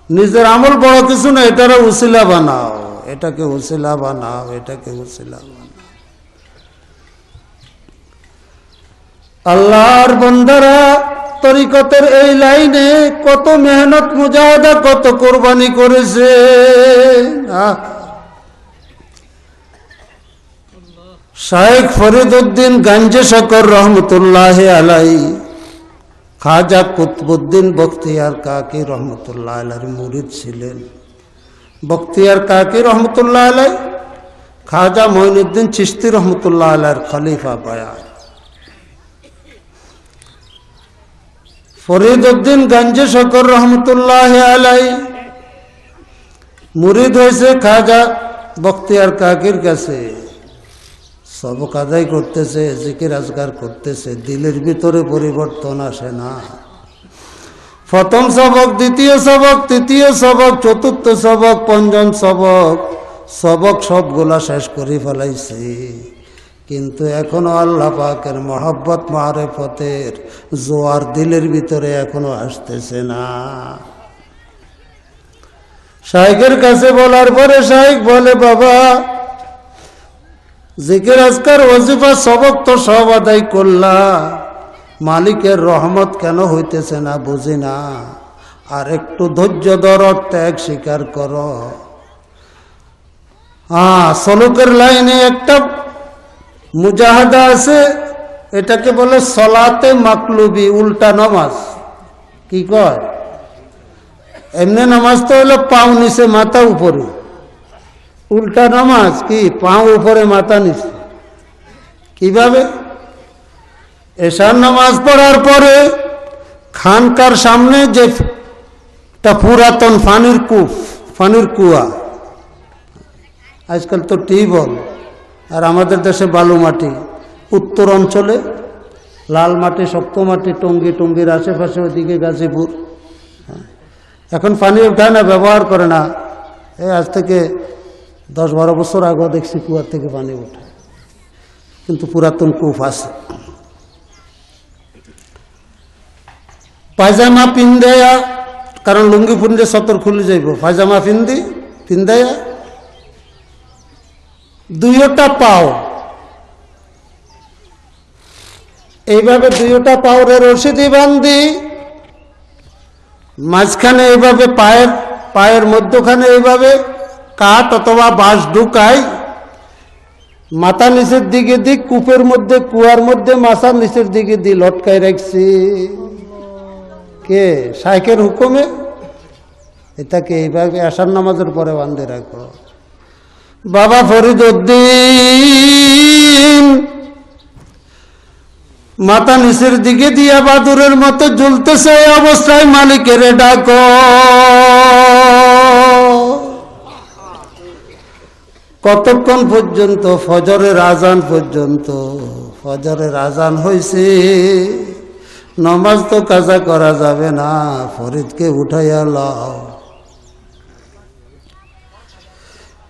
নিজের আমল বড় কিছু না, এটারে উসিলা বানাও, এটাকে উসিলা বানাও, এটাকে উসিলা বানাও। আল্লাহর বান্দারা তরিকতের এই লাইনে কত মেহনত মুজাহাদা, কত কোরবানি করেছে। শাইখ ফরিদ উদ্দিন গাঞ্জে শকর রহমতুল্লাহ আলাই, খাজা কুতবুদ্দিন বখতিয়ার কাকি রহমতুল্লাহ আলাইর মুরিদ ছিলেন। বখতিয়ার কাকি রহমতুল্লাহ আলাই খাজা মঈনুদ্দিন চিশতি রহমতুল্লাহ আলাইর খলিফা বায়াত। ফরিদ উদ্দিন গাঞ্জে শকর রহমতুল্লাহ আলাই মুরিদ হয়েছে খাজা বখতিয়ার কাকির কাছে। সবক আদায় করতেছে, জিকির আজগার করতেছে, দিলের ভিতরে পরিবর্তন আসে না। প্রথম সবক, দ্বিতীয় সবক, তৃতীয় সবক, চতুর্থ সবক, পঞ্চম সবক, সবক সবগুলা শেষ করে ফেলাইছি, কিন্তু এখনো আল্লাহ পাকের মহব্বত মারেফতের জোয়ার দিলের ভিতরে এখনো আসতেছে না। শাইখের কাছে বলার পরে শাইখ বলে, বাবা জিকির আজকার ওয়াজিফা সবক তো সব আদায় করলা, মালিকের রহমত কেন হইতেছে না বুঝি না, আর একটু ধৈর্য ধর, ত্যাগ স্বীকার করো। সলুকের লাইনে একটা মুজাহাদা আছে, এটাকে বলে সলাতে মাকলুবি, উল্টা নামাজ। কি কয়? এমনি নামাজ তো হলো পাও নিচে মাথা উপরে, উল্টা নামাজ কি পাও উপরে মাথা নিচে। কিভাবে? এশার নামাজ পড়ার পরে খানকার সামনে যে একটা পুরাতন পানির কুয়া, আজকাল তো টিউবওয়েল, আর আমাদের দেশে বালু মাটি, উত্তর অঞ্চলে লাল মাটি, শক্ত মাটি, টঙ্গির আশেপাশে, ওইদিকে গাজীপুর। এখন পানি উঠায় না, ব্যবহার করে না। আজ থেকে 10-12 বছর আগেও দেখছি কুয়ার থেকে পানি ওঠে, কিন্তু পুরাতন কূপ আছে। পায়জামা পিন্দাইয়া, কারণ লুঙ্গি পিন্দে সতর খুলে যাইব, পায়জামা পিন্দাইয়া দুইটা পাও এইভাবে, দুইটা পাওরে রশিদি বান্ধি, মাঝখানে এইভাবে পায়ের মধ্যখানে এইভাবে কাঠ অথবা বাঁশ ঢুকাই, মাথা নিচের দিকে দিক, কূপের মধ্যে কুয়ার মধ্যে মাথা নিচের দিকে দিয়ে লটকাই রাখছি। কে? শাইখের হুকুমে। এটাকে এইভাবে আশার নামাজের পরে বান্ধে রাখো। বাবা ফরিদউদ্দিন মাথা নিচের দিকে দিয়া বাদুরের মতো ঝুলতেছে, এই অবস্থায় মালিকের ডাকো। কতক্ষণ পর্যন্ত? ফজরের আজান পর্যন্ত। ফজরের আজান হয়েছে, নামাজ তো কাজা করা যাবে না, ফরিদকে উঠাইয়া লাও।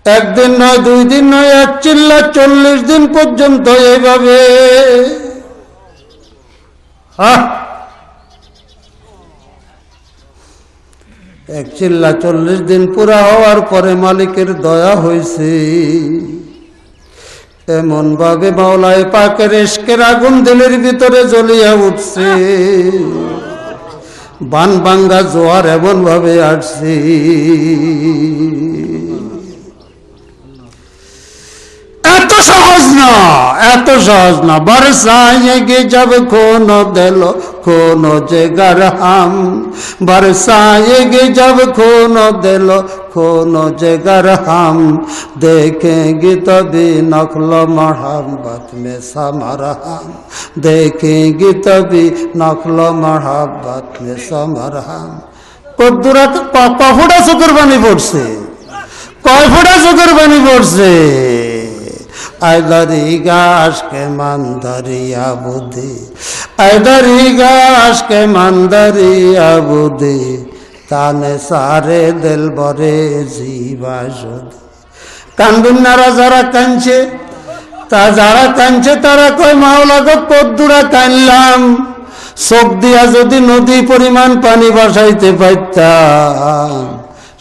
একদিন নয়, 2 দিন নয়, 1 চিল্লা 40 দিন পর্যন্ত এইভাবে। এক চিল্লা 40 দিন পুরা হওয়ার পরে মালিকের দয়া হয়েছে, এমন ভাবে মাওলায়ে পাকের ইশকের আগুন দিলের ভিতরে জ্বলিয়া উঠছে, বান ভাঙ্গা জোয়ার এমন ভাবে আসছে। এত সহজ না, এত সহজ না। বরসায়েগে জব কোন দিল কোন জেগার হাম, বরসায়েগে জব কোন দিল কোন জেগার হাম, देखेंगे तभी नखल मोहब्बत में समर हम, देखेंगे तभी नखल मोहब्बत में समर हम। কদ্দুরা কফুটা চোখের পানি পড়ছে, কয় ফোঁটা চোখের পানি পড়ছে। আইদারি গাছ কে মানদারিয়া বুদ্ধি, আইদারি গাছ কে মানদারিয়া বুদ্ধি, তানে সারে দিল বরে জীবা শুধু। কান্দুন্নারা যারা কাঁদছে, যারা কাঁদছে তারা কয় মাওলা গো কদ্দুরা কাঁদলাম, চোখ দিয়া যদি নদী পরিমাণ পানি বসাইতে পারতাম,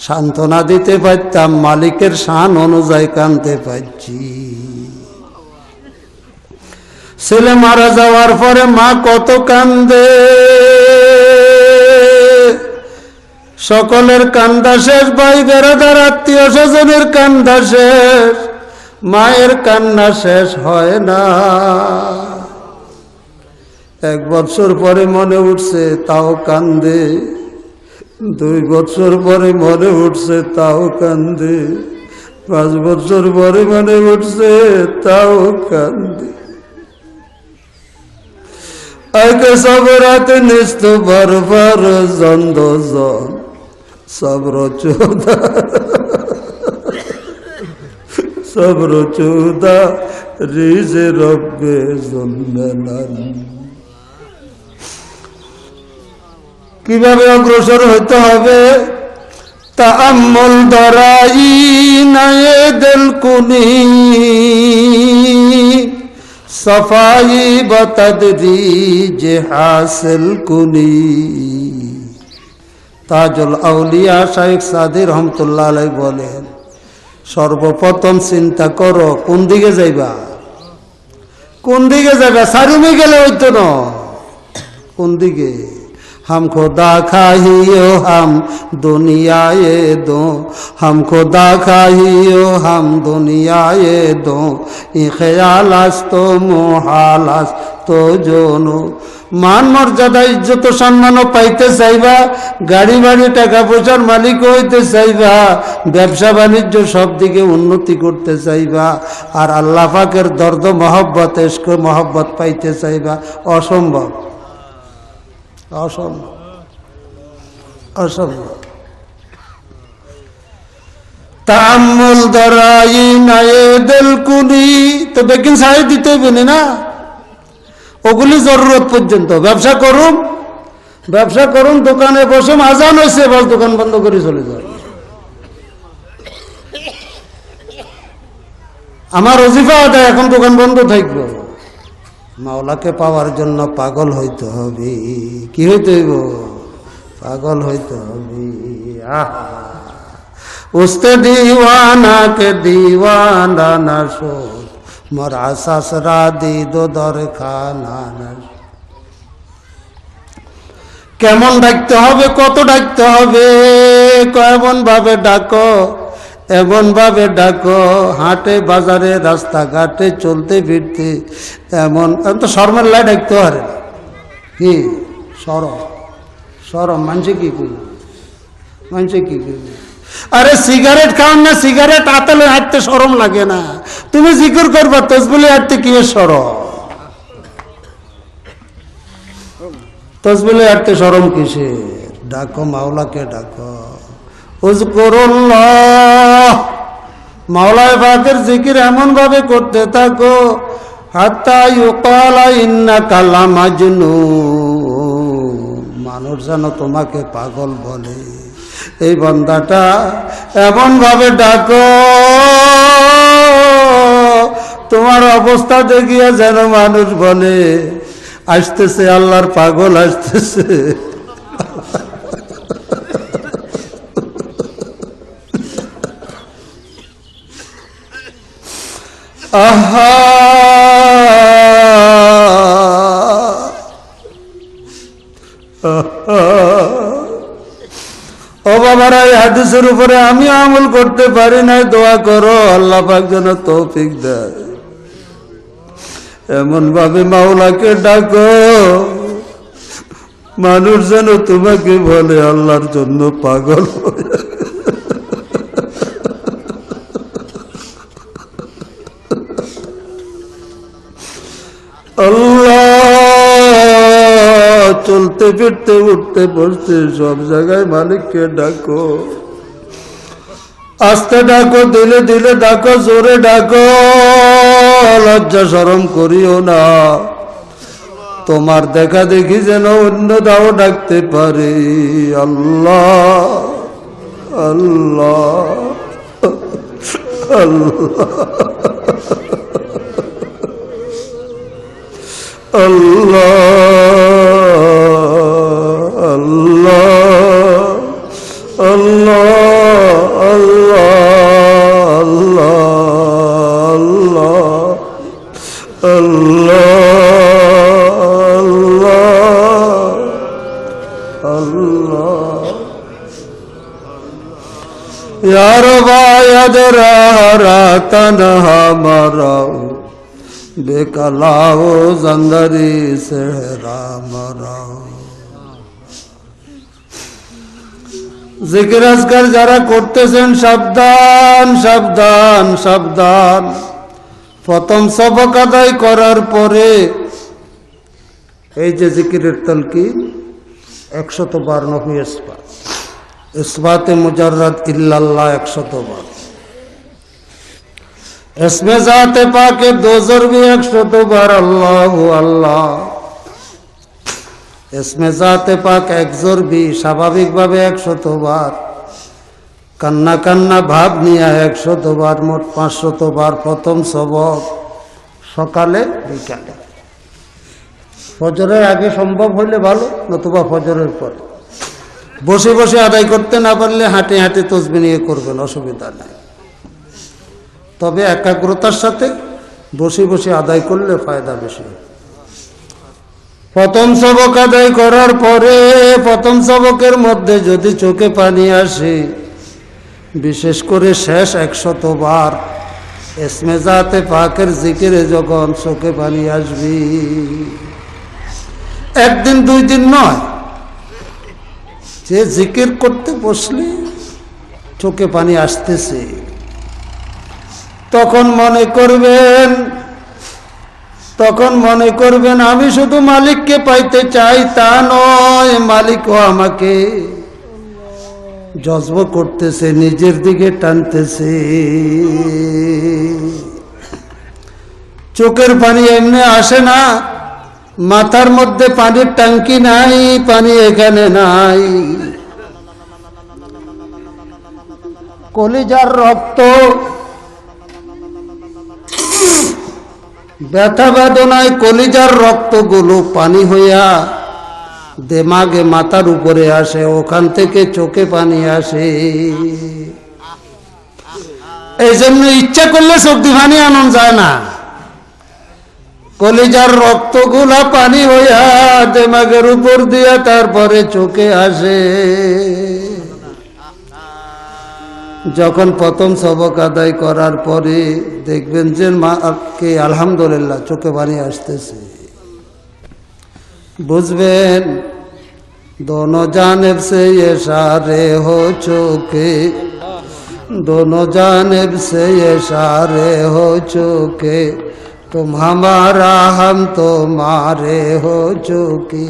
সান্ত্বনা দিতে পারতাম, মালিকের শান অনুযায়ী কাঁদতে পারছি। ছেলে মারা যাওয়ার পরে মা কত কান্দে, সকলের কান্দা শেষ, ভাই বেড়াদার আত্মীয় স্বজনের কান্দা শেষ, মায়ের কান্না শেষ হয় না। 1 বছর পরে মনে উঠছে তাও কান্দে, 2 বছর পরে মনে উঠছে তাও কান্দে, 5 বছর পরে মনে উঠছে তাও কান্দে। আগে সবরাতে নিস্ত বারবার জন্দ জন সবর চৌদা, সবর চৌদা রিজে রব্বে জন্মেলান। কিভাবে অগ্রসর হইতে হবে तअम्मुल दराई नए दिल कुनी सफाई बतदरीज हासिल कुनी। ताजुल औलिया शाइख सादी रहमतुल्लाह अलैहि बोलेन, सर्वप्रथम चिंता करो कोन दिके जाइबा, কোন দিকে যাবে, সারুমে গেলে হইতো না, কোন দিকে। हम खुदा खाहियो हम दुनियाए दो, हम खुदा खाहियो हम दुनियाए दो, इ ख्याल तो मोहालास तो जोनो। मान मर्यादा इज्जत सम्मान पाइते चाइबा, गाड़ी बाड़ी टाका पयसार मालिक हইতে চাইবা, ব্যবসা বাণিজ্য সব দিকে উন্নতি করতে চাইবা, আর আল্লাহ পাকের দর্দ মহব্বত ইশক মহব্বত পাইতে চাইবা, অসম্ভব, অসম্ভব, অসম্ভব। তাআম্মুল দরাই নায়ে দিল কুনি, তো বেকিন সাহেব দিতে হবে না, ওগুলি জরুরত পর্যন্ত। ব্যবসা করুন, ব্যবসা করুন, দোকানে বসে আজান হয়েছে এবার দোকান বন্ধ করে চলে যান। আমার ওজিফা আদায়, এখন দোকান বন্ধ থাকবো। মাওলাকে পাওয়ার জন্য পাগল হইতে হবে, কি হইতে হইব, পাগল হইতে হবে। উস্তে দিওয়ানা কে দিওয়ানা না শোধ, মরা সাসরা দিদো দরখানা। কেমন ডাকতে হবে, কত ডাকতে হবে, কেমন ভাবে ডাকো, এমন ভাবে ডাকো, হাটে বাজারে রাস্তাঘাটে চলতে ফিরতে এমন। তো শর্মের লাই ডাকতে পারে কি, সরম, সরম। মানুষে কি করি, মানুষে কি করি। আরে সিগারেট খাও না, সিগারেট আতলে হাঁটতে শরম লাগে না, তুমি জিকির করবা তসবিলে হাঁটতে কি শরম, তসবিলে হাঁটতে শরম কিসের। ডাকো মাওলাকে, ডাকো, উযকুরুল্লাহ, মাওলায়ে পাকের জিকির এমন ভাবে করতে থাকো, হাত্তা ইউকালা ইন্নাকা লামাজনুন, মানুষ যেন তোমাকে পাগল বলে। এই বান্দাটা এমন ভাবে ডাকো, তোমার অবস্থা দেখিয়া যেন মানুষ বলে আসতেছে আল্লাহর পাগল আসতেছে। আহা, ও বাবারা, এই হাদিসের উপরে আমি আমল করতে পারি নাই, দোয়া করো আল্লাহ পাক যেন তৌফিক দেয়। এমন ভাবে মাওলাকে ডাকো মানুষ যেন তোমাকে বলে আল্লাহর জন্য পাগল। আল্লাহ চলতে ফিরতে উঠতে বসতে সব জায়গায় মালিককে ডাকো, আস্তে ডাকো, দিলে দিলে ডাকো, জোরে ডাকো, লজ্জা শরম করিও না। তোমার দেখা দেখি যেন অন্য দাও ডাকতে পারে আল্লাহ আল্লাহ আল্লাহ আল্লাহ আল্লাহ আল্লাহ আল্লাহ আল্লাহ আল্লাহ। या रब्बा यदरा तन्हा मराओ बेकलाओ जंदरी सेहरा मराओ। জিকির আজকার যারা করতেছেন সাবধান সাবধান সাবধান। প্রথম সবক আদায় করার পরে এই যে জিকিরের তলকিন 152 ইসবাত, ইসবাতে মুজাররদ ইল্লাল্লাহ 100 বার, इसमें जाते पाके 2 जोर भी 100 बार अल्लाह अल्लाह, इसमें जाते पाक 1 जोर भी स्वाभाविक भावे 100 बार, কান্না কান্না ভাব নিয়ে 100 বার, মোট 500 বার প্রথম সবক সকালে বিকালে। ফজরের আগে সম্ভব হইলে ভালো, নতুবা ফজরের পর। বসে বসে আদায় করতে না পারলে হাঁটে হাঁটে তসবিহ নিয়ে করবেন, অসুবিধা নেই। তবে একাগ্রতার সাথে বসে বসে আদায় করলে ফায়দা বেশি। প্রথম সবক আদায় করার পরে প্রথম সবকের মধ্যে যদি চোখে পানি আসে, বিশেষ করে শেষ 100 বার ইসমে জাতে পাকের জিকিরে যখন চোখে পানি আসবে, একদিন 2 দিন নয়, যে জিকির করতে বসলে চোখে পানি আসতেছে, তখন মনে করবেন আমি শুধু মালিককে পাইতে চাই তা নয়, মালিকও আমাকে জজব করতেছে, নিজের দিকে টানতেছে। চোখের পানি এমনি আসে না, মাথার মধ্যে পানির ট্যাঙ্কি নাই, পানি এখানে নাই। কলিজার রক্ত ব্যথা বেদনায় কলিজার রক্তগুলো পানি হইয়া দেমাগে মাথার উপরে আসে, ওখান থেকে চোখে পানি আসে। এই জন্য ইচ্ছা করলে চোখ দিয়ে পানি আনন যায় না, কলিজার রক্তগুলা পানি হইয়া দেমাগের উপর দিয়া তারপরে চোখে আসে। যখন প্রথম সবক আদায় করার পরে দেখবেন যে মাকে আলহামদুলিল্লাহ চোখে পানি আসতেছে, বুঝবেন दोनों जानिब से ये इशारे हो चुके, दोनों जानिब से ये इशारे हो चुके, तुम हमारा हम तुम्हारे हो चुके।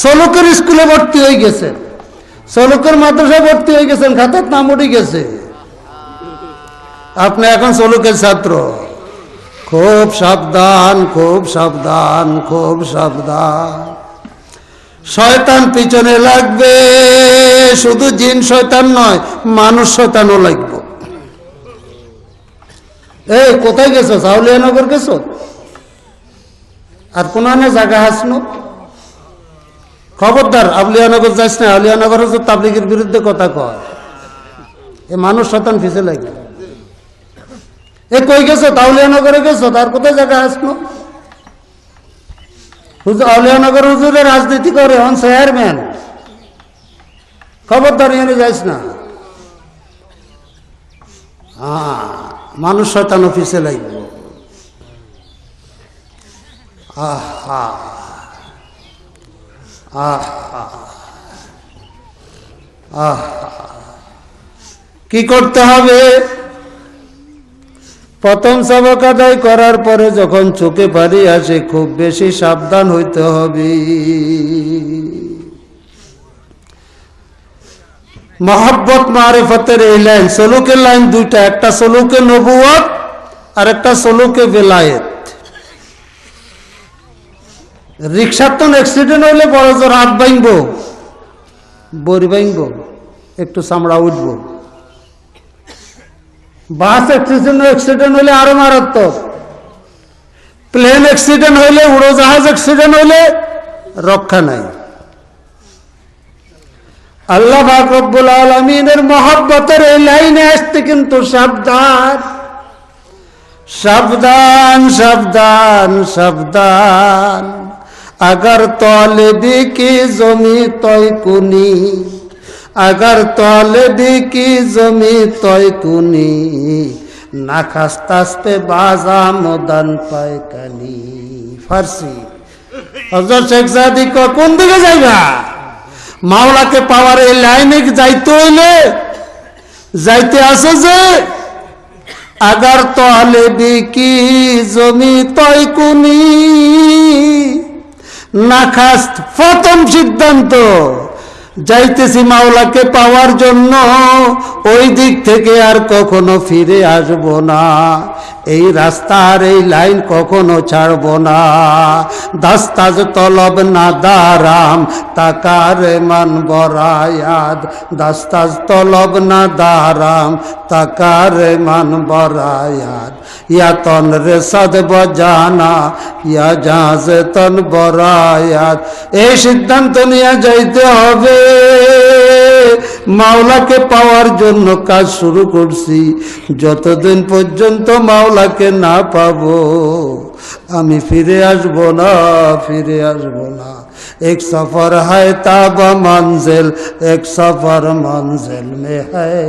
সলুকের স্কুলে ভর্তি হয়ে গেছেন, সলুকের মাদ্রাসায় ভর্তি হয়ে গেছেন, খাতার নাম উঠে গেছে, আপনি এখন সলুকের ছাত্র। খুব সাবধান, খুব সাবধান, খুব সাবধান। শয়তান পিছনে লাগবে, শুধু জিন শয়তান নয়, মানুষ শয়তানও লাগবে। এই কোথায় গেছো? আউলিয়ানগর গেছো? আর কোন জায়গা হাসনো? খবরদার, আউলিয়ানগর যাইস না। আউলিয়ানগর হচ্ছে তাবলীগের বিরুদ্ধে কথা কয়, এ মানুষ শয়তান পিছে লাগবে। এ কই গেছো? আউলিয়ানগরে গেছো, তার কোথায় জায়গা হাসনো? আউলিয়ানগর হুজুরে রাজনীতি করে, হন চেয়ারম্যান। খবরদার, এনে যাইস না। মানুষ শয়তান অফিসে লাগবে। আহা আহা আহা, কি করতে হবে? প্রথম সবক আদায় করার পরে যখন চোখে পানি আসে, খুব বেশি সাবধান হইতে হবে। মহব্বত মারিফতের এই লাইন, সলুকের লাইন দুইটা, একটা সলুকে নবুয়ত আর একটা সলুকে বেলায়েত। রিক্সার তো অ্যাক্সিডেন্ট হইলে বড় জোর হাত ভাঙবো, বড়ি ভাঙবো, একটু চামড়া উঠবো। বাস অ্যাক্সিডেন্ট হইলে আরো মারাত্মক। প্লেন অ্যাক্সিডেন্ট হইলে, উড়োজাহাজ অ্যাক্সিডেন্ট হইলে রক্ষা নাই। আল্লাহ পাক রব্বুল আলামিনের মহব্বতের এই লাইনে আসতে কিন্তু সাবধান, সাবধান, সাবধান, সাবধান। अगर तौलबी की जमी तोय कुनी, अगर तौलबी की जमी तोय कुनी, ना खास्तास पे बाजा मोदन पायकानी। फारसी। हजरत शेख जादी को কোন দিকে যাইবা? মাওলাকে পাওয়ার এই লাইনে যাইতে হইলে যাইতে আছে যে अगर तौलबी की जमी तोय कुनी, নাখাস্ত। প্রথম সিদ্ধান্ত, যাইতেছি মাওলাকে পাওয়ার জন্য, ওই দিক থেকে আর কখনো ফিরে আসব না। এই রাস্তার এই লাইন কখনো ছাড়ব না। দাস্তাজ তলব না দারাম তাকার মান বরায়াদ, দাস্তাজ তলব না দারাম তাকার মান বরায়াদ, ইয়া তন রেসাদ বজানা ইয়া জাহাজ তন বরায়াদ। এই সিদ্ধান্ত নিয়ে যাইতে হবে, মাওলাকে পাওয়ার জন্য কাজ শুরু করছি। যতদিন পর্যন্ত মাওলাকে না পাবো আমি ফিরে আসবো না, ফিরে আসবো না। এক সফর হয় তাবা মঞ্জিল, এক সফর মঞ্জিল মে হয়।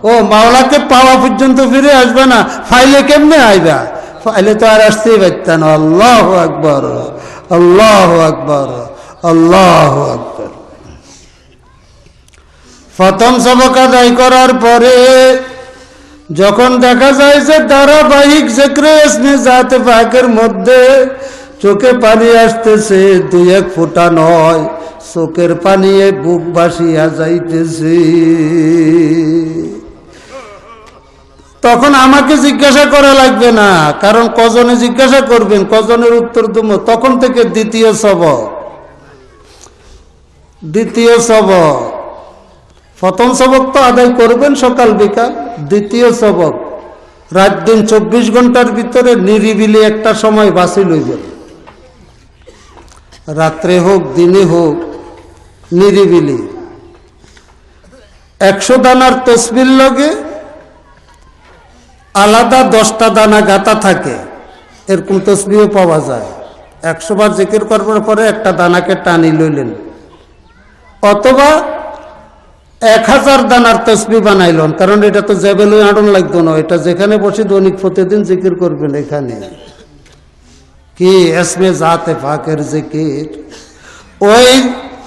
ও মাওলাকে পাওয়া পর্যন্ত ফিরে আসবে না, ফাইলে কেমনে আইবা? ফাইলে তো আর আসতেই পারতেন। আল্লাহু আকবার, আল্লাহু আকবার, আল্লাহু আকবার। প্রথম সবক আদায় করার পরে যখন দেখা যায় যে ধারাবাহিক জিক্রে ইসমে জাতে পাকের মধ্যে চোখে পানি আসতেছে, দুই এক ফোঁটা নয়, চোখের পানিয়ে বুক ভাসিয়া যাইতেছে, তখন আমাকে জিজ্ঞাসা করা লাগবে না, কারণ কজনে জিজ্ঞাসা করবেন, কজনের উত্তর দেব। তখন থেকে দ্বিতীয় সবক, দ্বিতীয় সবক। প্রথম সবক তো আদায় করবেন সকাল বিকাল, দ্বিতীয় সবক রাত দিন 24 ঘন্টার ভিতরে নিরিবিলি একটা সময় বাঁচি লইবেন, রাত্রে হোক দিনে হোক নিরিবিলি। 100 দানার তসবির লগে আলাদা 10টা দানা গাঁথা থাকে, এরকম তসবিও পাওয়া যায়। 100 বার জিকির করবার পরে একটা দানাকে টানি লইলেন, অথবা 1000 দানার তসবি বানাইলেন, কারণ এটা তো জেবেলই আড়ন লাগতো না, এটা যেখানে বসে দৈনিক প্রতিদিন জিকির করবেন। এখানে কি ইসমে জাতে পাকের জিকির। ওই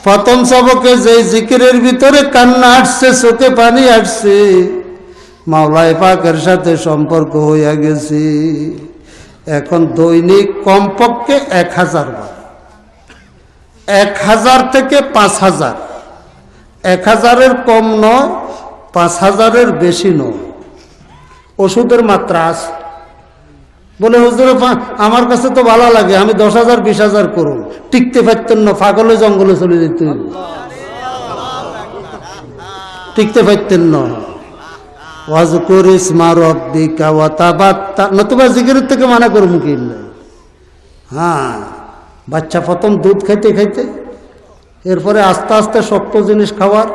প্রথম সবকে যে জিকিরের ভিতরে কান্না আসছে, চোখে পানি আসছে, মাওলাই পাকের সাথে সম্পর্ক হইয়া গেছি। এখন দৈনিক কমপক্ষে 1000 বার, 1000 থেকে 5000, 1000-এর কম নয়, 5000-এর বেশি নয়। ওষুধের মাত্রা আছে। বলে হুজুর আমার কাছে তো ভালো লাগে, আমি 10,000 20,000 করুন। টিকতে পারতেন না, পাগলে জঙ্গলে চলে যেত, টিকতে পারতেন না। ওয়াজকুর ইসমা রাব্বিকা ওয়া তাবাত্তা, নতুবা জিকিরের থেকে মানা করুন কি? হ্যাঁ, বাচ্চা প্রথম দুধ খাইতে খাইতে, এরপরে আস্তে আস্তে শক্ত জিনিস খাওয়ার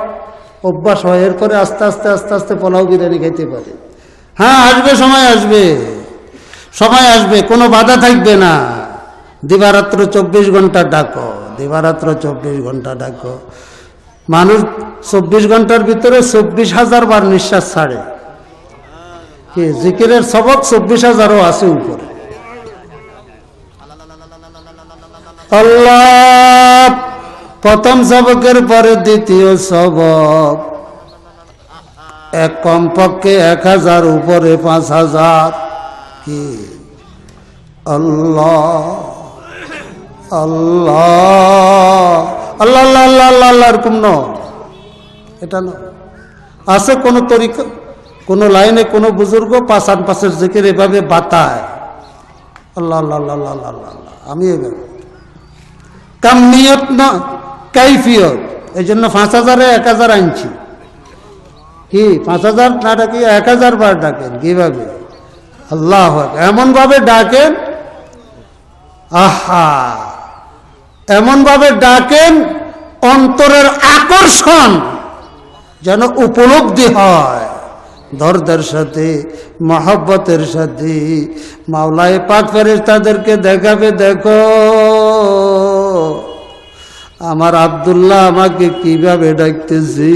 অভ্যাস হয়, এরপরে আস্তে আস্তে আস্তে আস্তে পোলাও বিরিয়ানি খাইতে পারে। হ্যাঁ, আসবে, সময় আসবে, সময় আসবে, কোনো বাধা থাকবে না। দিবারাত্র 24 ঘন্টা ডাকো, দিবারাত্র 24 ঘন্টা ডাকো। মানুষ 24 ঘন্টার ভিতরে 24,000 বার নিঃশ্বাস ছাড়ে। কি জিকিরের সবক 24,000ও আছে উপরে। আল্লাহ প্রথম সবকের পরে দ্বিতীয় সবক, এক কমপক্ষে 1000, উপরে 5000। কি আল্লাহ আল্লাহ আল্লাহ আল্লাহ আল্লাহ আল্লাহ আল্লাহ, এরকম নয়, এটা নয়। আছে কোন তরিকা, কোন লাইনে কোন বুজুর্গ পাঁচান পাশের জিকির এভাবে বাতায়, আল্লাহ আল্লাহ আল্লাহ আল্লাহ আল্লাহ। আমি এভাবে কামিয়ত না কাইফিয়ত, এই জন্য 5000-এ 1000 আনছি। কি 5000 না ডাকি 1000 বার ডাকেন, কিভাবে? আল্লাহ এমন ভাবে ডাকেন, আহা, এমন ভাবে ডাকেন অন্তরের আকর্ষণ যেন উপলব্ধি হয়, দরদের সাথে, মহব্বতের সাথে। মাওলায়ে পাক ফেরেশতাদেরকে দেখাবে, দেখো আমার আব্দুল্লাহ আমাকে কিভাবে ডাকতেছি।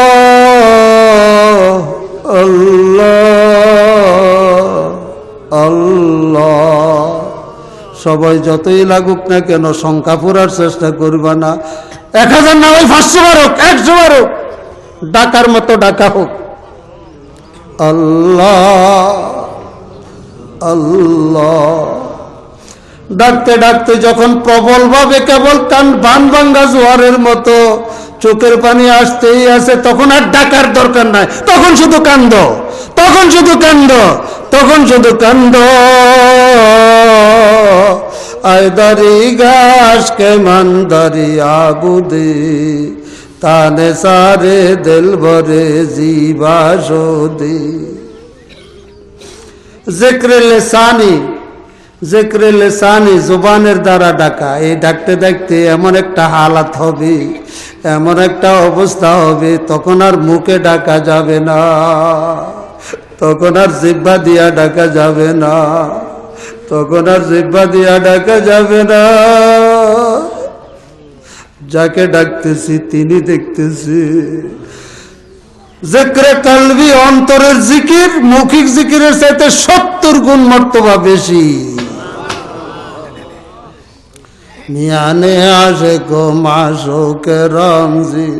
আল্লাহ আল্লাহ আল্লাহ। সবাই যতই লাগুক না কেন সংখ্যা পুরার চেষ্টা করবা না। 1000 না হয় 500 বার হোক, 100 বার হোক, ডাকার মতো ডাকা হোক। আল্লাহ আল্লাহ। ডাকতে ডাকতে যখন প্রবলভাবে কেবল কান বান ভাঙ্গা জোয়ারের মতো চোখের পানি আসতেই আছে, তখন আর ডাকার দরকার নাই, তখন শুধু কান্দ, তখন শুধু কান্দ, তখন শুধু কান্দ। আয়দারি গাছ কে মানদারি আবুদে তানে সারে দিল ভরে জীবা সদে। জিক্রে লিসানি, জিক্রে লিসানি জুবানের দ্বারা ডাকা। এই ডাকতে ডাকতে এমন একটা হালাত হবে, এমন একটা অবস্থা হবে, তখন আর মুখে ডাকা যাবে না, তখন আর জিহ্বা দিয়া ডাকা যাবে না, তখন আর জিহ্বা দিয়া ডাকা যাবে না। যাকে ডাকতেছি তিনি দেখতেছি। জিক্রে কলবি অন্তরের জিকির মৌখিক জিকিরের চাইতে 70 গুণ মর্তবা বেশি। মিয়ানে আসে গো মাশোকে রমজি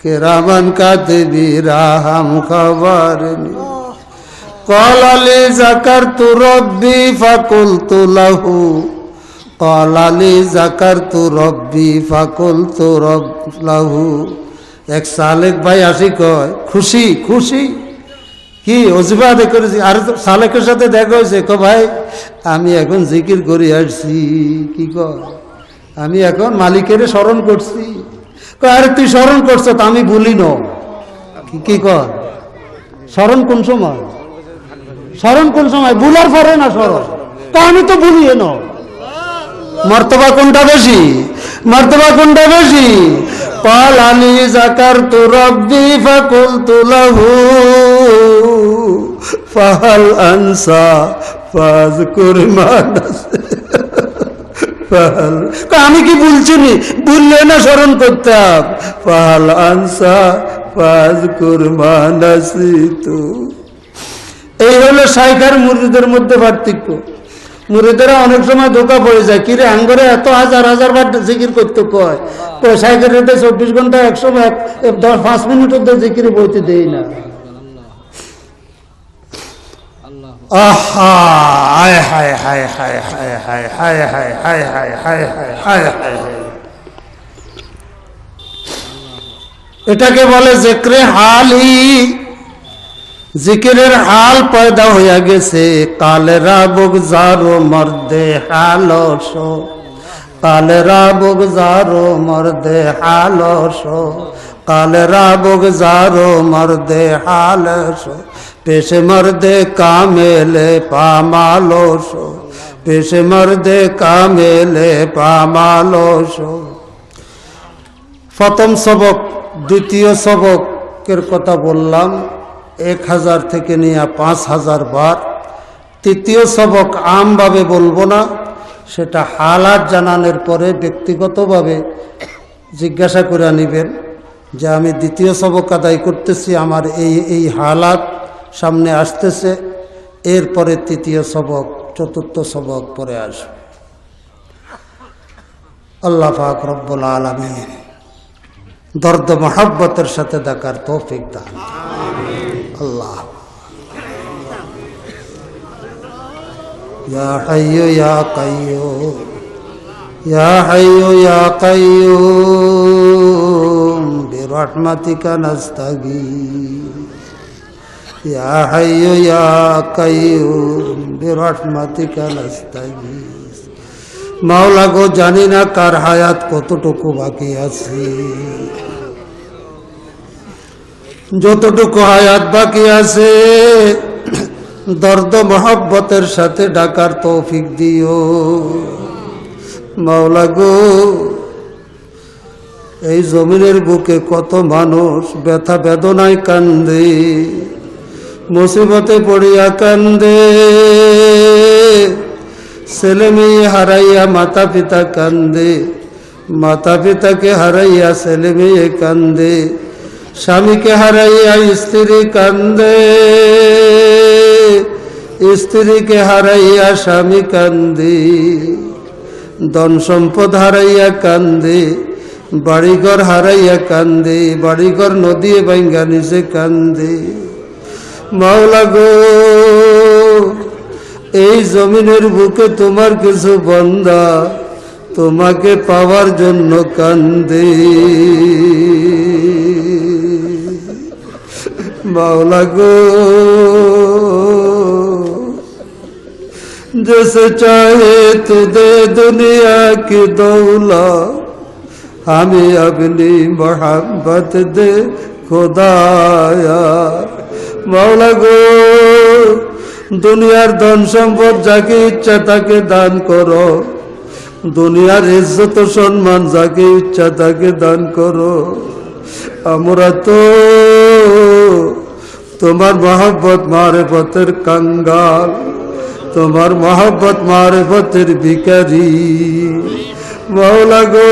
কেরামান কাতিবিরা হাম খবর قال لي ذكرت ربي فقلت له قال لي ذكرت ربي فقلت له। এক সালেক ভাই আসি কয় খুশি খুশি কি অজিবাদে করেছি। আর সালেকের সাথে দেখা হয়েছে, কো ভাই আমি এখন জিকির করে আসছি। কি কয় আমি এখন মালিকের স্মরণ করছি। আরে তুই স্মরণ করছো তো আমি ভুলি ন। কি কয় স্মরণ কোন সময়, স্মরণ কোন সময়, ভুলার পরে না স্মরণ। তো আমি তো ভুলিয়ে ন। মর্তবা কোনটা বেশি, মর্তবা কোনটা বেশি? قال لي ذكرت ربي فقلت له فهل أنسى فاذكر ما نسيت আমি কি বলছিনি, বললে না স্মরণ করতাম। ফাহাল আনসা ফাযকুর মা নাসিতু। এই হলো শাইখ আর মুরিদের মধ্যে পার্থক্য। মুরিদেরা অনেক সময় ধোকা পড়ে যায়, কিরে আঙ্গরে এত হাজার হাজার বার জিকির করতে কয়, শাইখের 24 ঘন্টা 105 মিনিট অব্দি জিকির বইতে দেই না। আহা হায় হায় হায় হায় হায় হায় হায় হায় হায় হায় হায় হায় হায় হায়। এটাকে বলে জিক্রে হালি। জিকিরের হাল পয়দা হইয়া গেছে। কালেরা বুগজারো মর্দে হালস, কালেরা বুগজারো মর্দে হালস, কালেরা বুগজারো মর্দে হালস, পেশে মর্দে কামেলে পামালস, পেশে মর্দে কামেলে পামালস। প্রথম সবক দ্বিতীয় সবকের কথা বললাম 1000 থেকে নিয়ে 5000 বার। তৃতীয় সবক আমভাবে বলবো না, সেটা হালাত জানানোর পরে ব্যক্তিগতভাবে জিজ্ঞাসা করে নেবেন যে আমি দ্বিতীয় সবক আদায় করতেছি, আমার এই এই হালাত সামনে আসতেছে। এরপরে তৃতীয় সবক চতুর্থ সবক পরে আসবে। আল্লাহ পাক রব্বুল আলামিন দর্দ মহব্বতের সাথে দেখার তৌফিক দান। আল্লাহ ইয়া হাইয়্যু ইয়া কাইয়্যুম, ইয়া হাইয়্যু ইয়া কাইয়্যুম বিরহমাতিকা নাস্তাগীথ, ইয়া হাইয়্যু ইয়া কাইয়্যুম বিরহমাতিকা নাস্তাগীথ। মাওলা গো, জানি না কার হায়াত কতটুকু বাকি আছে, যতটুকু হায়াত বাকি আছে দর্দ মহব্বতের সাথে ডাকার তৌফিক দিও। মাওলা গো, এই জমিনের বুকে কত মানুষ ব্যথা বেদনায় কান্দে, মুসিবতে পড়িয়া কান্দে, ছেলে মেয়ে হারাইয়া মাতা পিতা কান্দে, মাতা পিতাকে হারাইয়া ছেলে মেয়ে কান্দে, স্বামীকে হারাইয়া স্ত্রী কান্দে, স্ত্রীকে হারাইয়া স্বামী কান্দে, ধন সম্পদ হারাইয়া কান্দে, বাড়িঘর হারাইয়া কান্দে, বাড়িঘর নদী ভাঙ্গা নিচে কান্দে। মাওলা গো, এই জমিনের বুকে তোমার কিছু বান্দা তোমাকে পাওয়ার জন্য কান্দে। মাওলা গো, जैसे चाहे तो दे दुनिया की दौलत, हमें अपनी मोहब्बत दे खुदाया। মাওলা গো, দুনিয়ার ধন সম্পদ যাকে ইচ্ছা তাকে দান করো, দুনিয়ার ইজ্জত সম্মান যাকে ইচ্ছা তাকে দান করো। আমরা তো তোমার মহব্বত মারিফতের কাঙ্গাল, তোমার মহব্বত মারিফতের ভিখারি। মাওলা গো,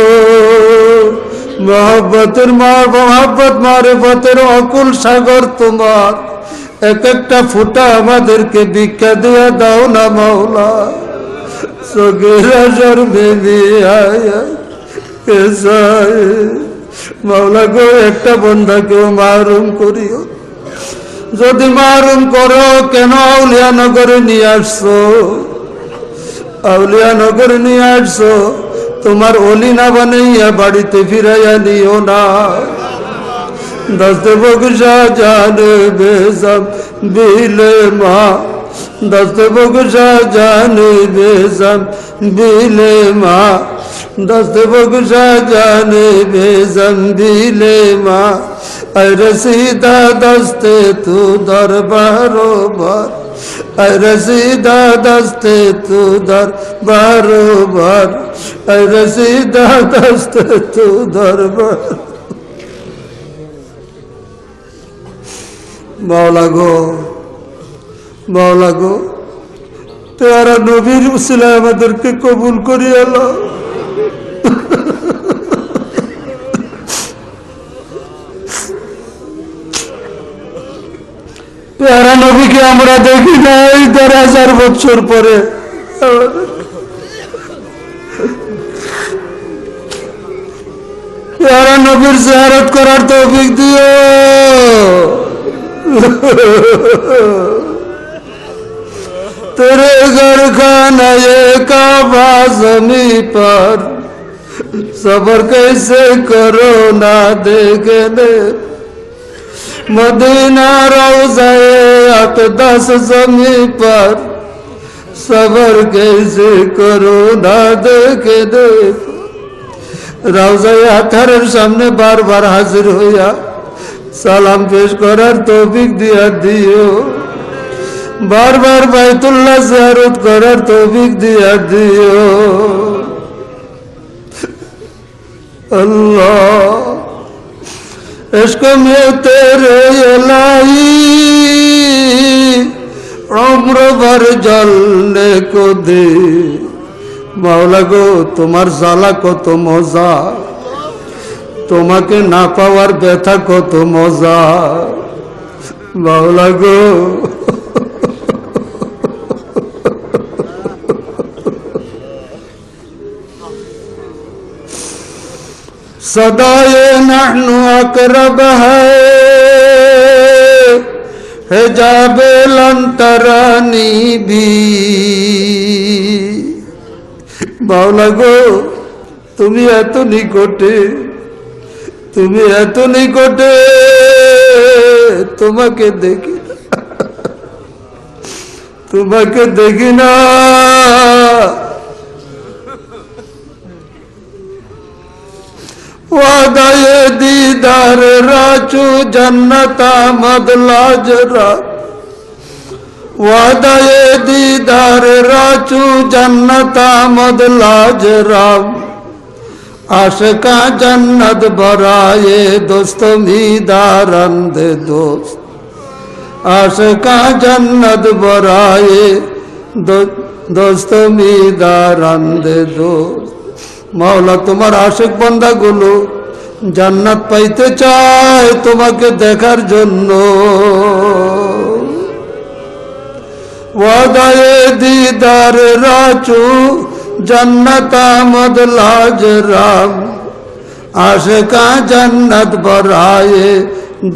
মহব্বত মারিফতের অকুল সাগর তোমার, এক একটা ফুটা আমাদেরকে ভিক্ষা দিয়া দাও না মাওলা। সগীরা শর্মে আয়া কেসায়, মাওলা গো, একটা বন্ধাকেও মাহরুম করিও। যদি মাহরুম করো কেন আউলিয়া নগরে নিয়ে আসছো? আউলিয়া নগরে নিয়ে আসছো, তোমার অলি না বানাইয়া বাড়িতে ফিরাইয়া নিও না। দস্তে বগুশা জানে বেজাম বিলে মা, দস্তে বগুশা জানে বেজাম বিলে মা, দস্তে বগুশা জানে বেজাম বিলে মা। रसीदा दस्ते तू दरबारो बार, रसीदा दस्ते तू दरबारो बार, रसीदा दस्ते तू दरबार। मौला गो, मौला गो, तेरा नबीर उसिला আমাদেরকে কবুল করিয়া আল্লাহ। প্যারা নবীকে আমরা দেখি নাই ১৩,০০০ বছর পরে। প্যারা নবীর জিয়ারত করার তৌফিক দিও। তেরে ঘর খানা ये काबा ज़मीं पर, सबर कैसे करो ना देखने, मदीना रोज़ाए अक़दस ज़मीं पर, सबर कैसे करो ना देखे देखो। रोज़ाए अतहरेर सामने बार बार हाजिर होया सालाम पेश करार तौफिक दिया दियो, बार बार बैतुल्लाह ज़ियारत करार तौफिक दिया दियो। अल्लाह, इश्क में तेरे इलाही उम्र भर जलने को दे। মাওলা গো, তোমার জ্বালা কত মজা, তোমাকে না পাওয়ার ব্যথা কত মজা। মাওলা গো, सदाए नहनु अकरब है हिजाबे लंतरानी भी। মাওলা গো, তুমি এত নিকটে, তুমি এত নিকটে, তোমাকে দেখি না, তোমাকে দেখি না। वादाए दीदार राचू जन्नत आमद लाजरा, वादाए दीदार राचू जन्नत आमद लाजरा। आशिका जन्नत बराए दोस्त मीदारंद दोस्त, आशिका जन्नत बराए दोस्त मीदारंद दोस्त। মাওলা, তোমার আশিক বান্দাগুলো জান্নাত পাইতে চায় তোমাকে দেখার জন্য। ওয়াদায়ে দিদার রাচু जन्नत आमद लाजराम आशिका जन्नत बराए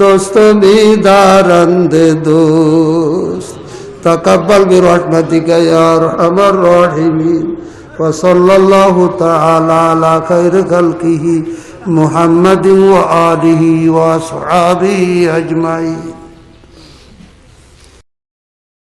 दोस्त मीदारंद दोस्त تقبل برحمتك يا أرحم الراحمين وصلى الله تعالى على خير خلقه محمد وآله وأصحابه أجمعين